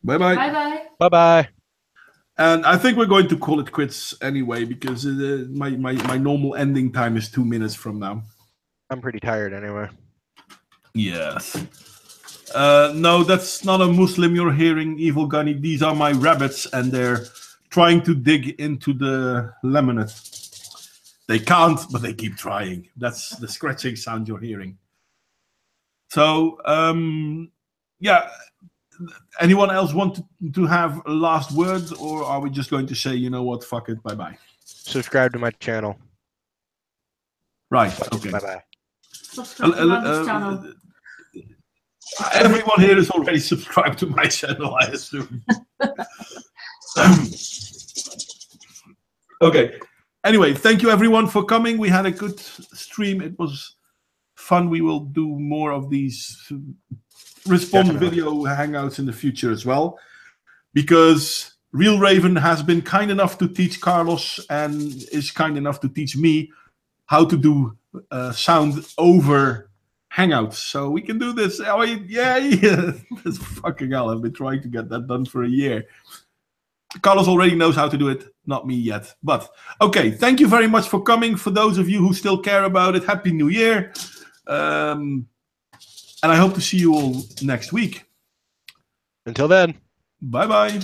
Bye-bye. Bye-bye. Bye-bye. And I think we're going to call it quits anyway, because my normal ending time is 2 minutes from now. I'm pretty tired anyway. Yes. No, that's not a Muslim you're hearing, Evil Gunny. These are my rabbits, and they're trying to dig into the laminate. They can't, but they keep trying. That's the scratching sound you're hearing. So, yeah. Anyone else want to have a last word, or are we just going to say, you know what, fuck it, bye-bye? Subscribe to my channel. Right, okay. Bye-bye. Subscribe to Randy's channel. Everyone here is already subscribed to my channel, I assume. Okay. Anyway, thank you everyone for coming. We had a good stream. It was fun. We will do more of these video hangouts in the future as well, because Real Raven has been kind enough to teach Carlos and is kind enough to teach me how to do sound over hangouts. So we can do this. Oh, yay! That's fucking hell. I've been trying to get that done for a year. Carlos already knows how to do it, not me yet. But okay, thank you very much for coming. For those of you who still care about it, Happy New Year. And I hope to see you all next week. Until then. Bye-bye.